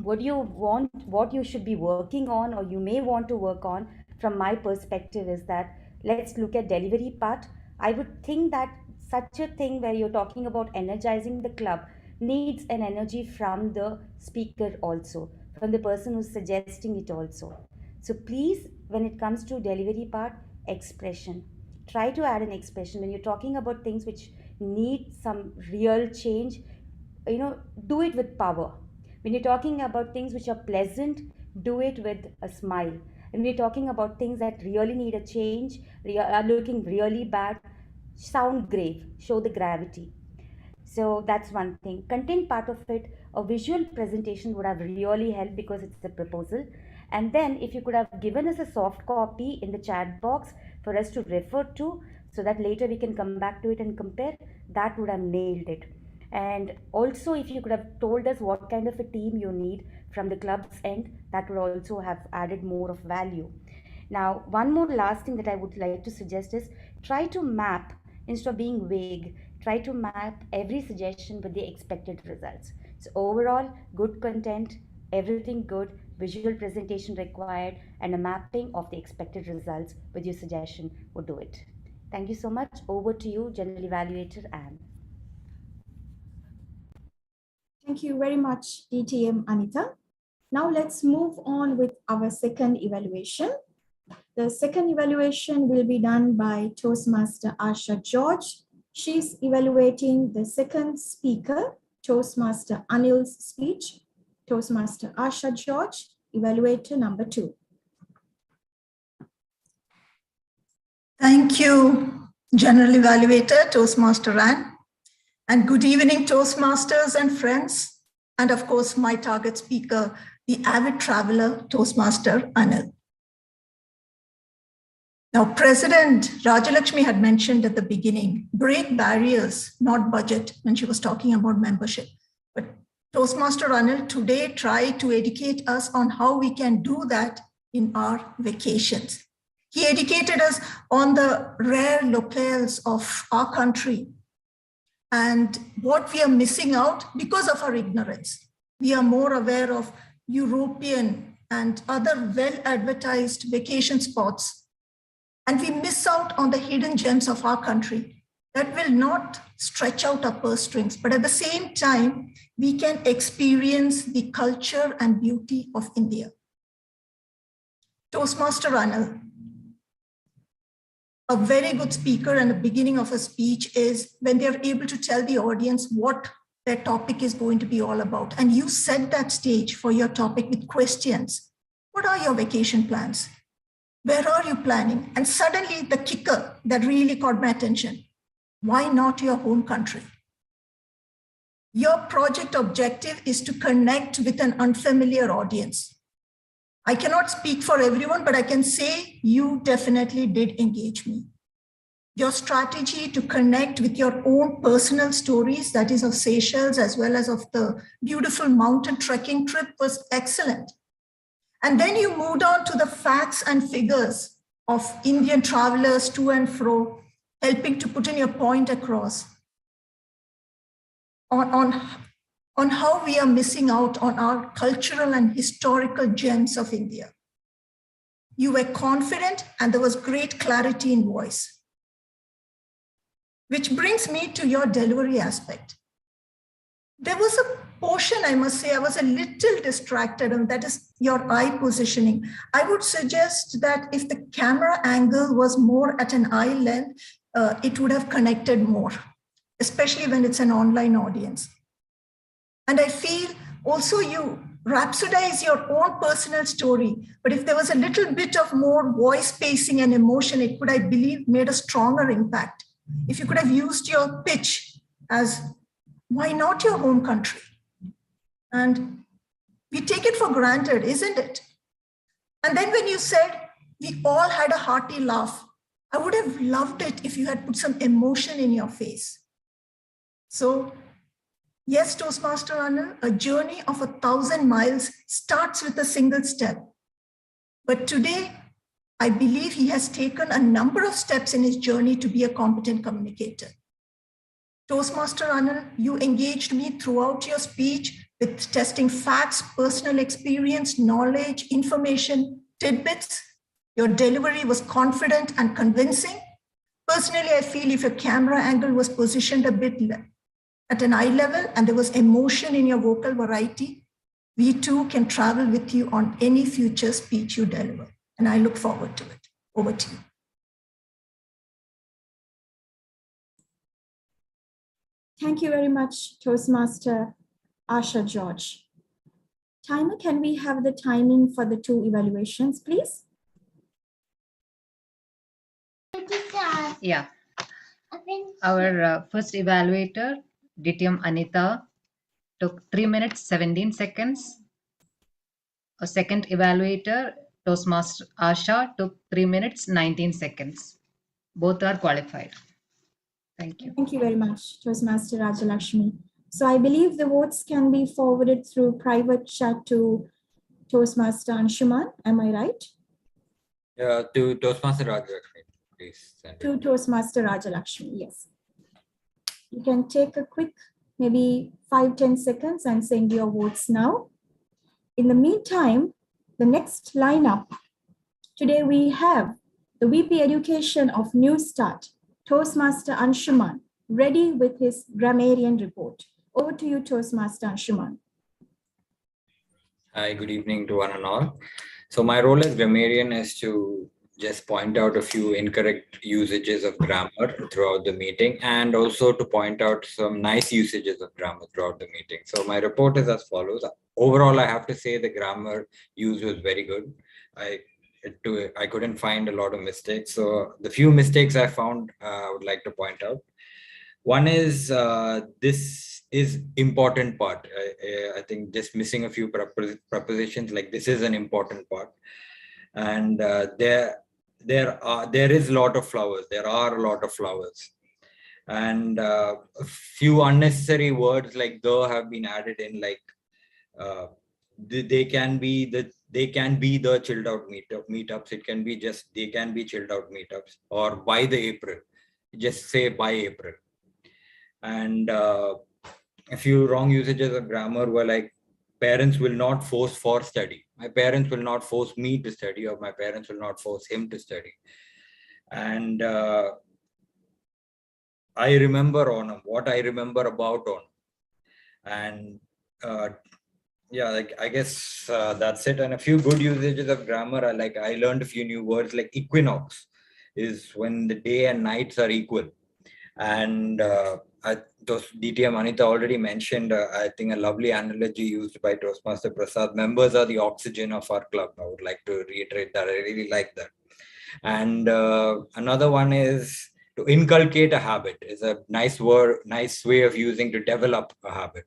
what you should be working on, or you may want to work on, from my perspective, is that let's look at delivery part. I would think that such a thing where you're talking about energizing the club needs an energy from the speaker also, from the person who's suggesting it also. So please, when it comes to delivery part, expression. Try to add an expression. When you're talking about things which need some real change, do it with power. When you're talking about things which are pleasant, do it with a smile. And we're talking about things that really need a change, are looking really bad, sound grave, show the gravity. So that's one thing. Content part of it, a visual presentation would have really helped because it's a proposal. And then if you could have given us a soft copy in the chat box for us to refer to, so that later we can come back to it and compare, that would have nailed it. And also, if you could have told us what kind of a team you need from the club's end, that would also have added more of value. Now, one more last thing that I would like to suggest is try to map, instead of being vague, try to map every suggestion with the expected results. So overall, good content, everything good, visual presentation required, and a mapping of the expected results with your suggestion would do it. Thank you so much. Over to you, General Evaluator Anne. Thank you very much, DTM Anita. Now let's move on with our second evaluation. The second evaluation will be done by Toastmaster Asha George. She's evaluating the second speaker, Toastmaster Anil's speech. Toastmaster Asha George, evaluator number 2. Thank you, General Evaluator, Toastmaster Anne. And good evening, Toastmasters and friends. And of course, my target speaker, the avid traveler, Toastmaster Anil. Now, President Rajalakshmi had mentioned at the beginning, break barriers, not budget, when she was talking about membership. But Toastmaster Anil today tried to educate us on how we can do that in our vacations. He educated us on the rare locales of our country and what we are missing out because of our ignorance. We are more aware of European and other well-advertised vacation spots, and we miss out on the hidden gems of our country that will not stretch out our purse strings, but at the same time, we can experience the culture and beauty of India. Toastmaster Anil, a very good speaker, and the beginning of a speech is when they're able to tell the audience what their topic is going to be all about. And you set that stage for your topic with questions. What are your vacation plans? Where are you planning? And suddenly the kicker that really caught my attention. Why not your home country? Your project objective is to connect with an unfamiliar audience. I cannot speak for everyone, but I can say you definitely did engage me. Your strategy to connect with your own personal stories, that is of Seychelles as well as of the beautiful mountain trekking trip, was excellent. And then you moved on to the facts and figures of Indian travelers to and fro, helping to put in your point across on on how we are missing out on our cultural and historical gems of India. You were confident and there was great clarity in voice. Which brings me to your delivery aspect. There was a portion, I must say, I was a little distracted, and that is your eye positioning. I would suggest that if the camera angle was more at an eye length, it would have connected more, especially when it's an online audience. And I feel also you rhapsodize your own personal story, but if there was a little bit of more voice pacing and emotion, it could, I believe, made a stronger impact. If you could have used your pitch as, why not your home country? And we take it for granted, isn't it? And then when you said, we all had a hearty laugh, I would have loved it if you had put some emotion in your face. So yes, Toastmaster Anil, a journey of 1,000 miles starts with a single step. But today, I believe he has taken a number of steps in his journey to be a competent communicator. Toastmaster Anil, you engaged me throughout your speech with testing facts, personal experience, knowledge, information, tidbits. Your delivery was confident and convincing. Personally, I feel if your camera angle was positioned a bit at an eye level and there was emotion in your vocal variety, we too can travel with you on any future speech you deliver. And I look forward to it. Over to you. Thank you very much, Toastmaster Asha George. Timer, can we have the timing for the 2 evaluations, please? Yeah. Our first evaluator, DTM Anita, took 3 minutes, 17 seconds. A second evaluator, Toastmaster Asha, took 3 minutes, 19 seconds. Both are qualified. Thank you. Thank you very much, Toastmaster Rajalakshmi. So I believe the votes can be forwarded through private chat to Toastmaster Anshuman. Am I right? To Toastmaster Rajalakshmi, please. To Toastmaster Rajalakshmi, yes. You can take a quick, maybe 5-10 seconds and send your votes now. In the meantime, the next lineup, today we have the VP Education of Newstart, Toastmaster Anshuman, ready with his grammarian report. Over to you, Toastmaster Anshuman. Hi, good evening to one and all. So my role as grammarian is to just point out a few incorrect usages of grammar throughout the meeting, and also to point out some nice usages of grammar throughout the meeting. So my report is as follows. Overall, I have to say the grammar use was very good. I couldn't find a lot of mistakes. So the few mistakes I found, I would like to point out. One is this is important part. I think just missing a few prepositions, like this is an important part. And there is a lot of flowers. There are a lot of flowers. And a few unnecessary words like the have been added in, like they can be the chilled out meetups. It can be just they can be chilled out meetups, or by the April. Just say by April. And a few wrong usages of grammar were like, parents will not force for study. My parents will not force me to study, or my parents will not force him to study. And I remember Onam, what I remember about Onam. And yeah, like I guess that's it. And a few good usages of grammar are like, I learned a few new words, like equinox is when the day and nights are equal. And DTM Anita already mentioned, I think, a lovely analogy used by Toastmaster Prasad. Members are the oxygen of our club. I would like to reiterate that. I really like that. And another one is to inculcate a habit. Is a nice word, nice way of using to develop a habit.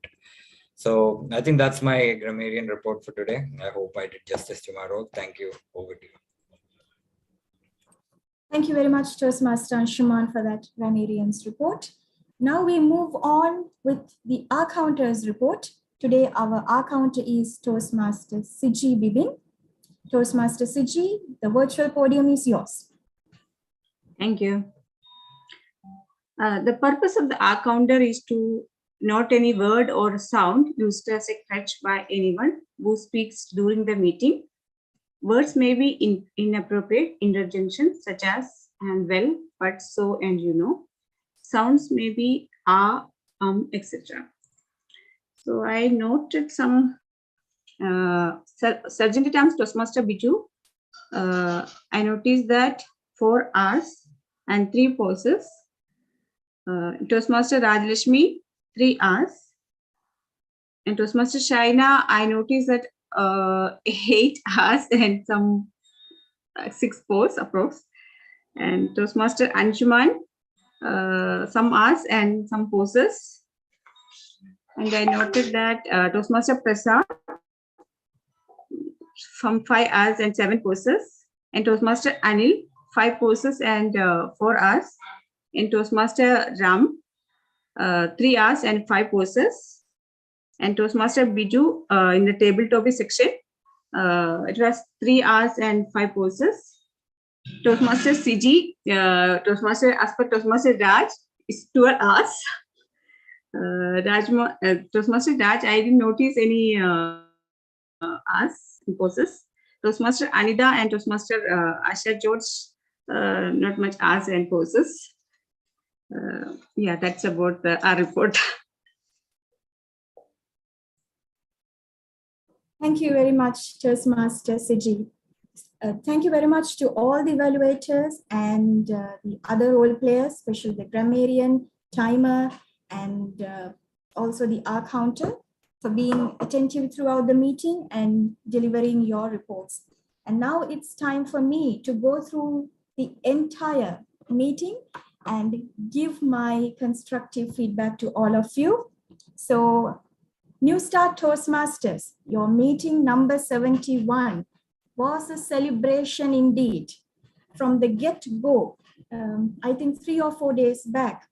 So I think that's my grammarian report for today. I hope I did justice to my role. Thank you. Over to you. Thank you very much, Toastmaster Anshuman, for that grammarian's report. Now we move on with the R Counter's report. Today, our R Counter is Toastmaster Siji Bibin. Toastmaster Siji, the virtual podium is yours. Thank you. The purpose of the R Counter is to not any word or sound used as a crutch by anyone who speaks during the meeting. Words may be inappropriate interjections such as and well, but, so, and you know. Sounds may be etc. So I noted some Sergeant Terms Toastmaster Biju. I noticed that 4 R's and 3 poses. Toastmaster Rajlashmi, 3 R's. And Toastmaster Shaina, I noticed that 8 R's and some 6 poses approx. And Toastmaster Anshuman, some R's and some poses. And I noted that Toastmaster Prasad from 5 R's and 7 poses. And Toastmaster Anil, 5 poses and 4 R's. And Toastmaster Ram, 3 R's and 5 poses. And Toastmaster Biju in the table topic section, it was 3 R's and 5 poses. Toastmaster CG, as per Toastmaster Raj, is 12 R's. Toastmaster Raj, I didn't notice any R's in poses. Toastmaster Anida and Toastmaster Asha George, not much R's and poses. Yeah, that's about our report. Thank you very much, Toastmaster Siji. Thank you very much to all the evaluators and the other role players, especially the grammarian, timer, and also the R counter for being attentive throughout the meeting and delivering your reports. And now it's time for me to go through the entire meeting and give my constructive feedback to all of you. So, Newstart Toastmasters, your meeting number 71 was a celebration indeed. From the get-go, I think 3 or 4 days back,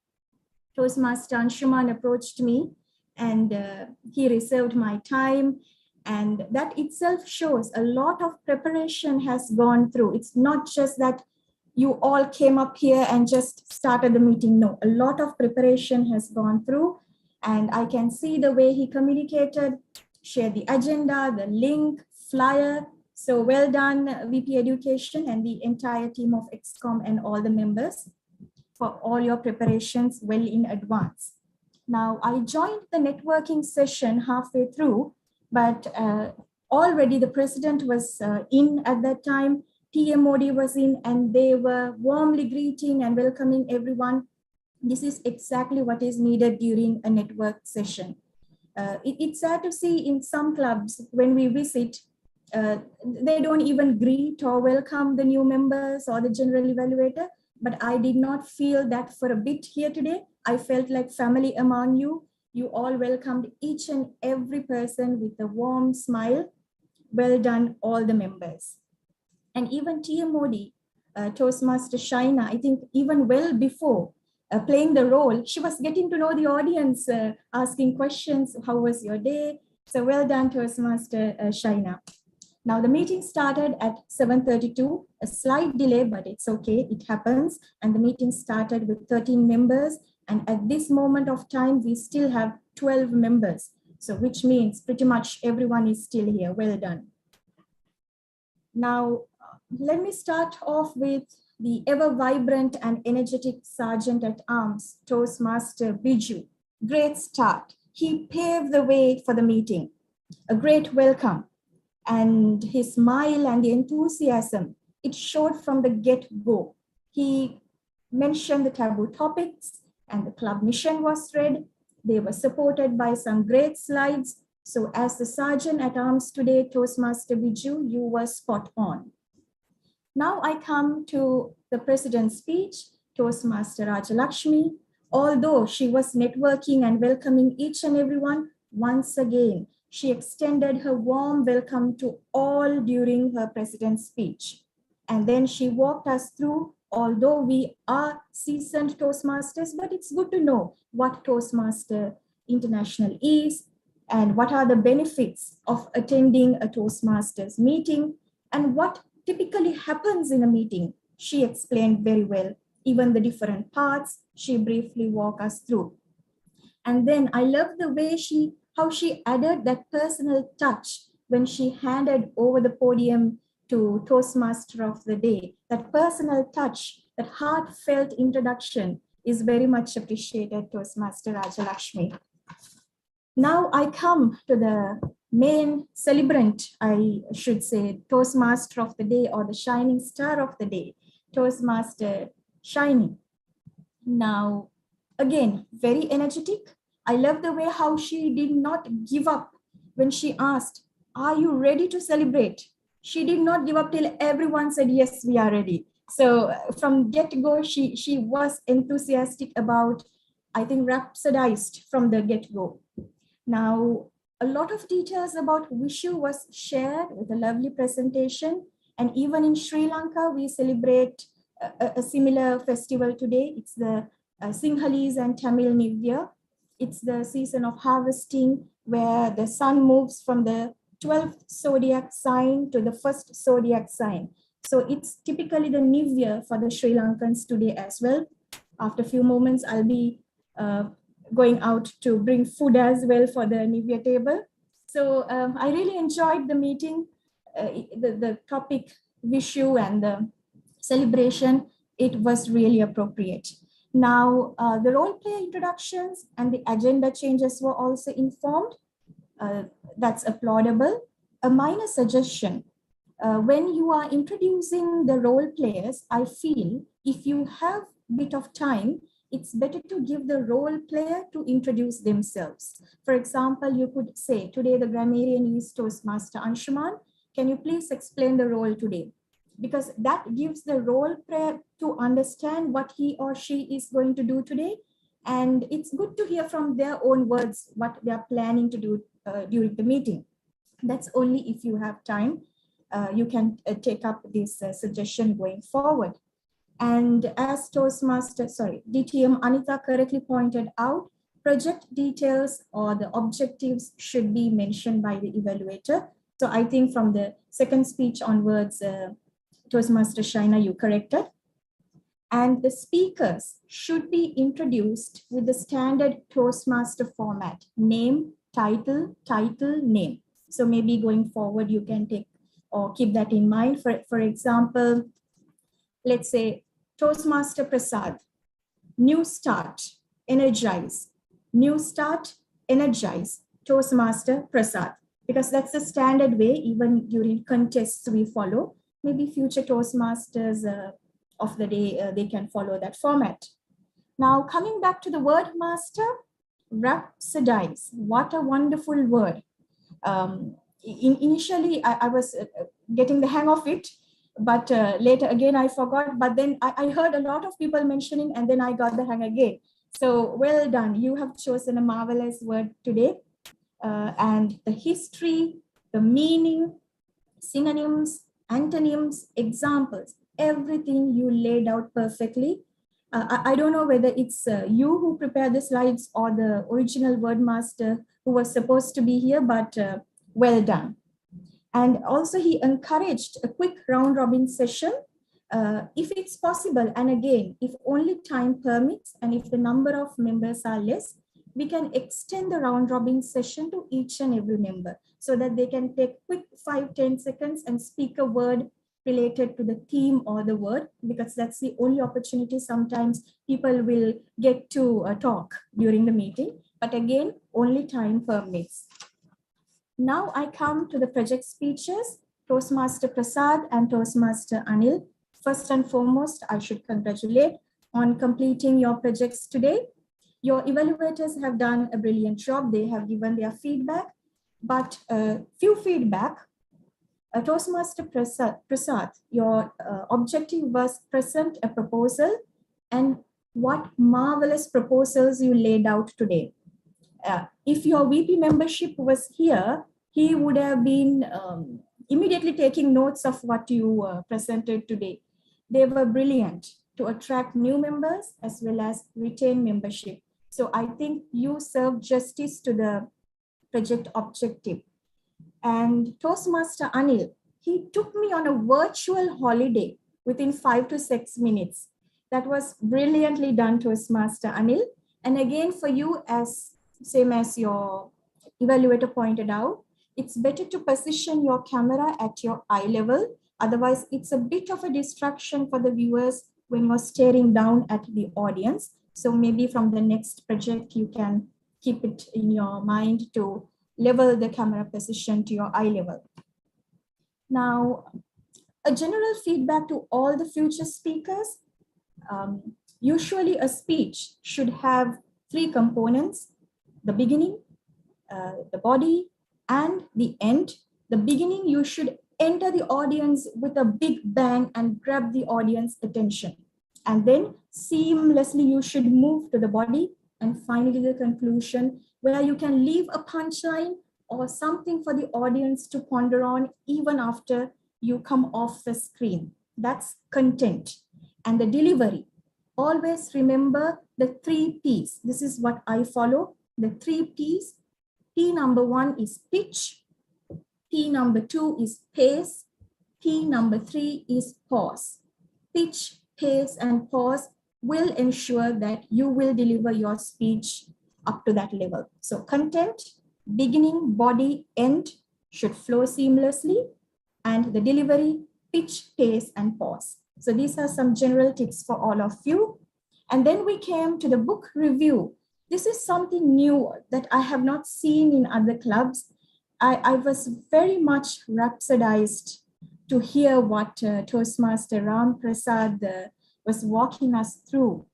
Toastmaster Anshuman approached me and he reserved my time. And that itself shows a lot of preparation has gone through. It's not just that you all came up here and just started the meeting. No, a lot of preparation has gone through. And I can see the way he communicated, shared the agenda, the link, flyer. So well done, VP Education and the entire team of XCOM and all the members for all your preparations well in advance. Now, I joined the networking session halfway through, but already the president was in at that time, TMOD was in, and they were warmly greeting and welcoming everyone. This is exactly what is needed during a network session. It's sad to see in some clubs when we visit, they don't even greet or welcome the new members or the general evaluator, but I did not feel that for a bit here today. I felt like family among you. You all welcomed each and every person with a warm smile. Well done, all the members. And even TMOD, Toastmaster Shaina, I think even well before playing the role, she was getting to know the audience, asking questions, how was your day? So well done, Toastmaster Shaina. Now the meeting started at 7:32, a slight delay, but it's okay, it happens. And the meeting started with 13 members. And at this moment of time, we still have 12 members. So which means pretty much everyone is still here, well done. Now, let me start off with the ever vibrant and energetic Sergeant at Arms, Toastmaster Biju. Great start. He paved the way for the meeting. A great welcome. And his smile and the enthusiasm, it showed from the get-go. He mentioned the taboo topics and the club mission was read. They were supported by some great slides. So as the Sergeant at Arms today, Toastmaster Biju, you were spot on. Now I come to the President's speech, Toastmaster Rajalakshmi. Although she was networking and welcoming each and everyone, once again, she extended her warm welcome to all during her President's speech. And then she walked us through, although we are seasoned Toastmasters, but it's good to know what Toastmaster International is and what are the benefits of attending a Toastmasters meeting and what typically happens in a meeting. She explained very well, even the different parts, she briefly walked us through. And then I love the way how she added that personal touch when she handed over the podium to Toastmaster of the Day. That personal touch, that heartfelt introduction is very much appreciated, Toastmaster Rajalakshmi. Now I come to the main celebrant, I should say, Toastmaster of the Day, or the shining star of the day, Toastmaster Shiny. Now, again, very energetic. I love the way how she did not give up when she asked, "Are you ready to celebrate?" She did not give up till everyone said, "Yes, we are ready." So from get-go, she was enthusiastic about, I think, rhapsodized from the get-go. Now, a lot of details about Vishu was shared with a lovely presentation. And even in Sri Lanka, we celebrate a similar festival today. It's the Sinhalese and Tamil New Year. It's the season of harvesting, where the sun moves from the 12th zodiac sign to the first zodiac sign. So it's typically the New Year for the Sri Lankans today as well. After a few moments, I'll be going out to bring food as well for the New Year table. So I really enjoyed the meeting, the topic Vishu and the celebration. It was really appropriate. Now, the role play introductions and the agenda changes were also informed. That's applaudable. A minor suggestion. When you are introducing the role players, I feel if you have a bit of time, it's better to give the role player to introduce themselves. For example, you could say, today the grammarian is Toastmaster Anshuman. Can you please explain the role today? Because that gives the role player to understand what he or she is going to do today. And it's good to hear from their own words what they are planning to do during the meeting. That's only if you have time. You can take up this suggestion going forward. And as Toastmaster, DTM Anita correctly pointed out, project details or the objectives should be mentioned by the evaluator. So I think from the second speech onwards, Toastmaster Shaina, you corrected. And the speakers should be introduced with the standard Toastmaster format: name, title, name. So maybe going forward, you can take or keep that in mind. For example, let's say Toastmaster Prasad, Newstart, energize. Newstart, energize, Toastmaster Prasad. Because that's the standard way, even during contests we follow. Maybe future Toastmasters of the day, they can follow that format. Now, coming back to the word master, rhapsodize. What a wonderful word. Initially, I was getting the hang of it, but later again, I forgot. But then I heard a lot of people mentioning, and then I got the hang again. So well done. You have chosen a marvelous word today. And the history, the meaning, synonyms, antonyms, examples, everything you laid out perfectly. I don't know whether it's you who prepared the slides or the original word master who was supposed to be here, but well done. And also he encouraged a quick round robin session if it's possible. And again, if only time permits and if the number of members are less, we can extend the round robin session to each and every member so that they can take quick 5-10 seconds and speak a word related to the theme or the word, because that's the only opportunity sometimes people will get to talk during the meeting. But again, only time permits. Now I come to the project speeches, Toastmaster Prasad and Toastmaster Anil. First and foremost, I should congratulate on completing your projects today. Your evaluators have done a brilliant job. They have given their feedback, but few feedback. Toastmaster Prasad, your objective was present a proposal, and what marvelous proposals you laid out today. If your VP membership was here, he would have been immediately taking notes of what you presented today. They were brilliant to attract new members as well as retain membership. So I think you served justice to the project objective. And Toastmaster Anil, he took me on a virtual holiday within 5 to 6 minutes. That was brilliantly done, Toastmaster Anil. And again, for you, as same as your evaluator pointed out, it's better to position your camera at your eye level. Otherwise, it's a bit of a distraction for the viewers when you're staring down at the audience. So maybe from the next project, you can keep it in your mind to level the camera position to your eye level. Now, a general feedback to all the future speakers. Usually a speech should have 3 components: the beginning, the body, and the end. The beginning, you should enter the audience with a big bang and grab the audience attention. And then seamlessly, you should move to the body, and finally the conclusion, where you can leave a punchline or something for the audience to ponder on even after you come off the screen. That's content. And the delivery. Always remember the 3 P's. This is what I follow. The 3 P's. P number 1 is pitch. P number 2 is pace. P number 3 is pause. Pitch, pace, and pause will ensure that you will deliver your speech up to that level. So content, beginning, body, end should flow seamlessly, and the delivery, pitch, pace, and pause. So these are some general tips for all of you. And then we came to the book review. This is something new that I have not seen in other clubs. I was very much rhapsodized to hear what Toastmaster Ram Prasad was walking us through.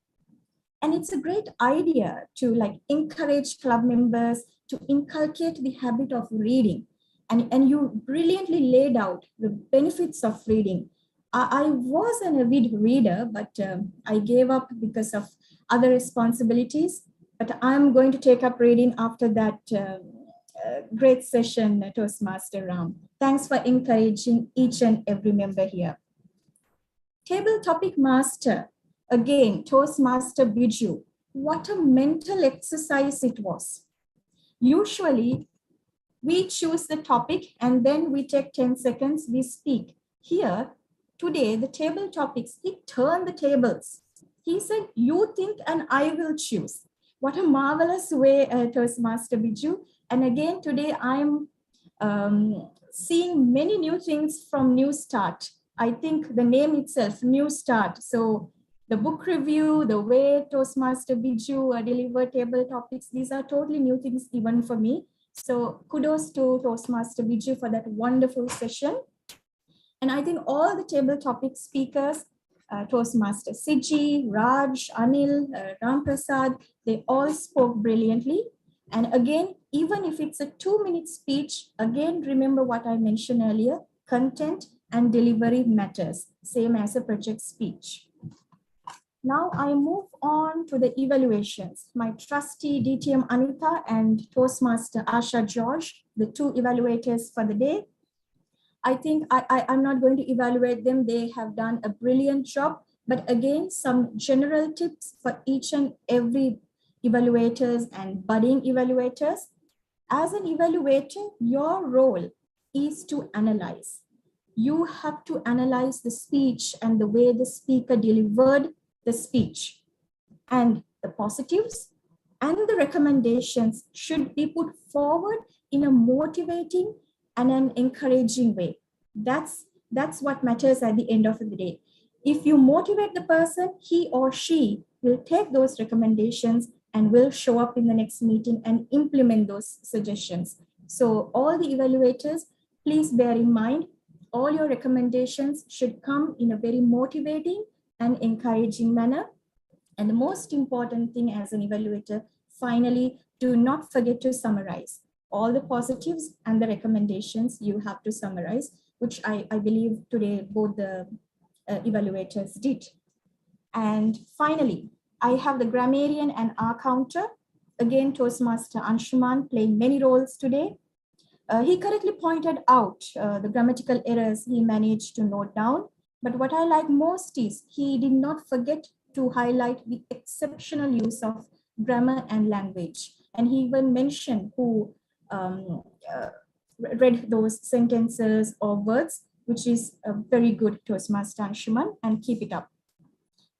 And it's a great idea to encourage club members to inculcate the habit of reading. And you brilliantly laid out the benefits of reading. I was an avid reader, but I gave up because of other responsibilities. But I'm going to take up reading after that great session, Toastmaster Ram. Thanks for encouraging each and every member here. Table topic master. Again, Toastmaster Biju. What a mental exercise it was. Usually, we choose the topic and then we take 10 seconds, we speak. Here, today, the table topics, he turned the tables. He said, you think and I will choose. What a marvelous way, Toastmaster Biju. And again, today I'm seeing many new things from Newstart. I think the name itself, Newstart. So the book review, the way Toastmaster Biju delivered table topics, these are totally new things even for me. So kudos to Toastmaster Biju for that wonderful session. And I think all the table topic speakers, Toastmaster Siji, Raj, Anil, Ram Prasad, they all spoke brilliantly. And again, even if it's a 2-minute speech, again, remember what I mentioned earlier, content and delivery matters, same as a project speech. Now I move on to the evaluations. My trusty DTM Anita and Toastmaster Asha George, the 2 evaluators for the day. I think I'm not going to evaluate them. They have done a brilliant job. But again, some general tips for each and every evaluators and budding evaluators. As an evaluator, your role is to analyze. You have to analyze the speech and the way the speaker delivered the speech. And the positives and the recommendations should be put forward in a motivating and an encouraging way. That's what matters at the end of the day. If you motivate the person, he or she will take those recommendations and will show up in the next meeting and implement those suggestions. So all the evaluators, please bear in mind, all your recommendations should come in a very motivating and encouraging manner. And the most important thing as an evaluator, finally, do not forget to summarize. All the positives and the recommendations you have to summarize, which I believe today both the evaluators did. And finally, I have the grammarian and R counter. Again, Toastmaster Anshuman playing many roles today. He correctly pointed out the grammatical errors he managed to note down. But what I like most is he did not forget to highlight the exceptional use of grammar and language. And he even mentioned who read those sentences or words, which is a very good, Toastmaster Anshuman, and keep it up.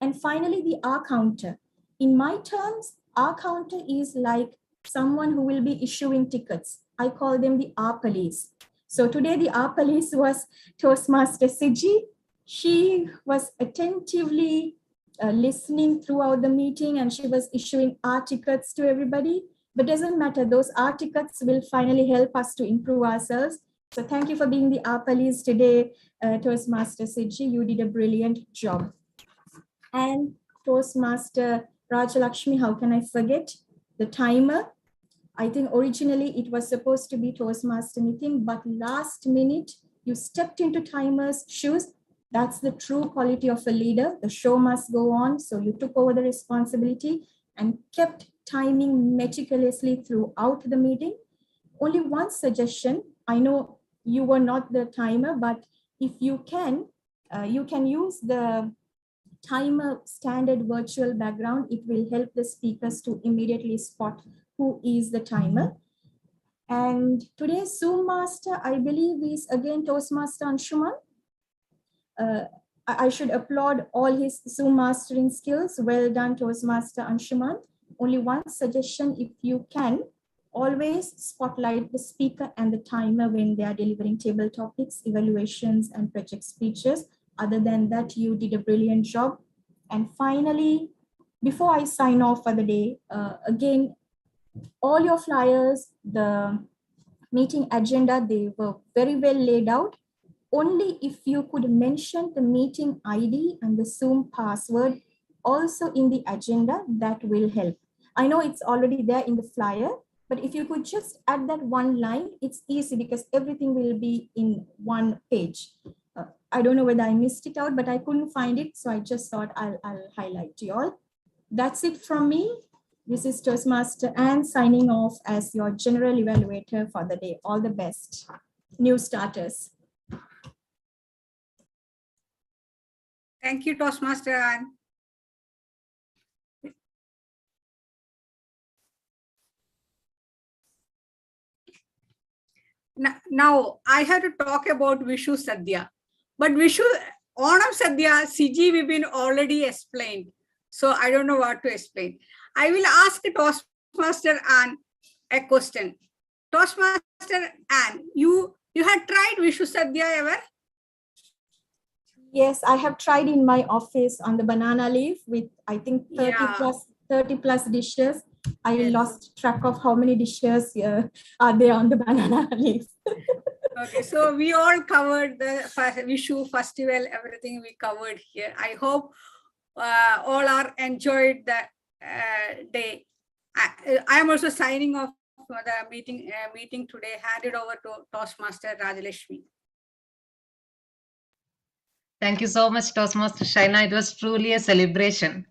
And finally, the R counter. In my terms, our counter is like someone who will be issuing tickets. I call them the R police. So today the R police was Toastmaster Siji. She was attentively listening throughout the meeting, and she was issuing R tickets to everybody. But doesn't matter, those R tickets will finally help us to improve ourselves. So thank you for being the R police today, Toastmaster Siji. You did a brilliant job. And Toastmaster Rajalakshmi, how can I forget? The timer. I think originally it was supposed to be Toastmaster Nitin, but last minute you stepped into timer's shoes. That's the true quality of a leader. The show must go on. So you took over the responsibility and kept timing meticulously throughout the meeting. Only one suggestion. I know you were not the timer, but if you can use the timer standard virtual background. It will help the speakers to immediately spot who is the timer. And today's Zoom master, I believe, is again Toastmaster Anshuman. I should applaud all his Zoom mastering skills. Well done, Toastmaster Anshuman. Only one suggestion, if you can, always spotlight the speaker and the timer when they are delivering table topics, evaluations, and project speeches. Other than that, you did a brilliant job. And finally, before I sign off for the day, again, all your flyers, the meeting agenda, they were very well laid out. Only if you could mention the meeting ID and the Zoom password also in the agenda, that will help. I know it's already there in the flyer, but if you could just add that one line, it's easy because everything will be in one page. I don't know whether I missed it out, but I couldn't find it. So I just thought I'll highlight to you all. That's it from me. This is Toastmaster Anne signing off as your general evaluator for the day. All the best. New starters. Thank you, Toastmaster Anne. Now I have to talk about Vishu Sadhya. But Vishu, Onam Sadhya, CG, we've been already explained. So I don't know what to explain. I will ask Toastmaster Anne a question. Toastmaster Anne, you had tried Vishu Sadhya ever? Yes, I have tried in my office on the banana leaf with, I think, 30 plus dishes. I lost track of how many dishes are there on the banana leaf. Okay, so we all covered the Vishu festival, everything we covered here. I hope all are enjoyed the day. I am also signing off for the meeting today, handed over to Toastmaster Rajalakshmi. Thank you so much, Toastmaster Shaina. It was truly a celebration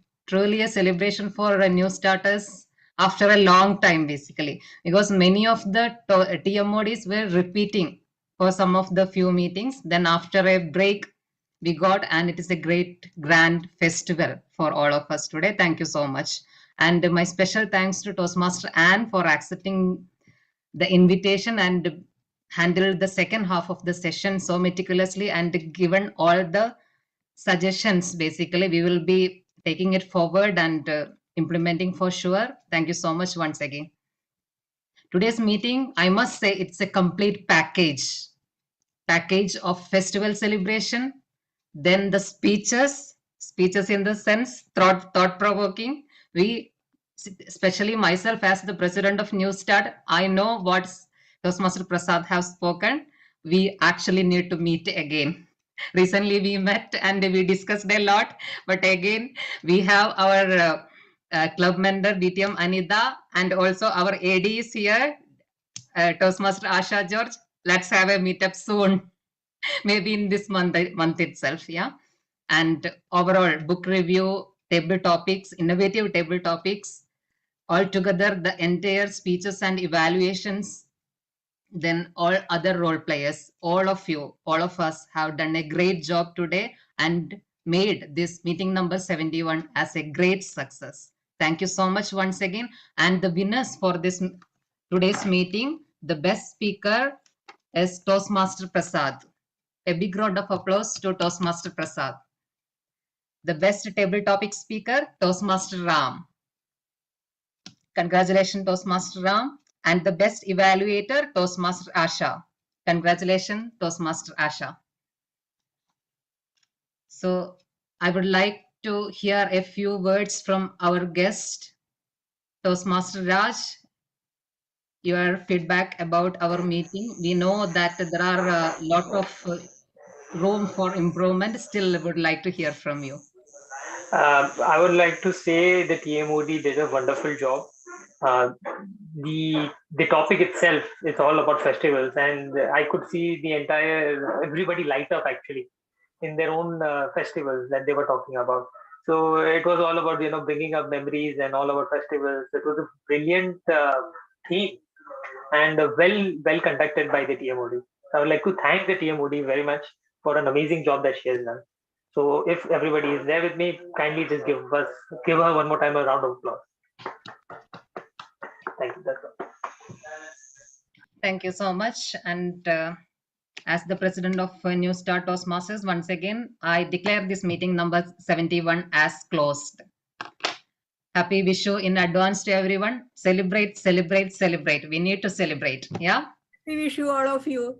for new starters after a long time, basically, because many of the TMODs were repeating for some of the few meetings. Then after a break, we got, and it is a great grand festival for all of us today. Thank you so much. And my special thanks to Toastmaster Anne for accepting the invitation and handled the second half of the session so meticulously and given all the suggestions. Basically, we will be taking it forward and implementing for sure. Thank you so much once again. Today's meeting, I must say, it's a complete package of festival celebration, then the speeches in the sense thought-provoking. We, especially myself as the president of Newstart, I know what Toastmaster Prasad has spoken. We actually need to meet again. Recently we met and we discussed a lot, but again we have our club member DTM Anida and also our AD is here, Toastmaster Asha George. Let's have a meetup soon, maybe in this month itself. Yeah. And overall book review, table topics, innovative table topics, altogether the entire speeches and evaluations, then all other role players, all of us have done a great job today and made this meeting number 71 as a great success. Thank you so much once again. And the winners for this today's meeting, the best speaker is Toastmaster Prasad. A big round of applause to Toastmaster Prasad. The best table topic speaker, Toastmaster Ram. Congratulations, Toastmaster Ram. And the best evaluator, Toastmaster Asha. Congratulations, Toastmaster Asha. So I would like to hear a few words from our guest, Toastmaster Raj. Your feedback about our meeting. We know that there are a lot of room for improvement. Still would like to hear from you. I would like to say the TMOD did a wonderful job. Uh, the topic itself is all about festivals, and I could see the entire everybody light up actually in their own festivals that they were talking about. So it was all about bringing up memories and all about festivals. It was a brilliant theme and well conducted by the TMOD. I would like to thank the TMOD very much for an amazing job that she has done. So if everybody is there with me, kindly just give her one more time a round of applause. Thank you. That's all. Thank you so much. And as the president of Newstart Toastmasters, once again, I declare this meeting number 71 as closed. Happy Vishu in advance to everyone. Celebrate, celebrate, celebrate. We need to celebrate. Yeah. We wish you all of you.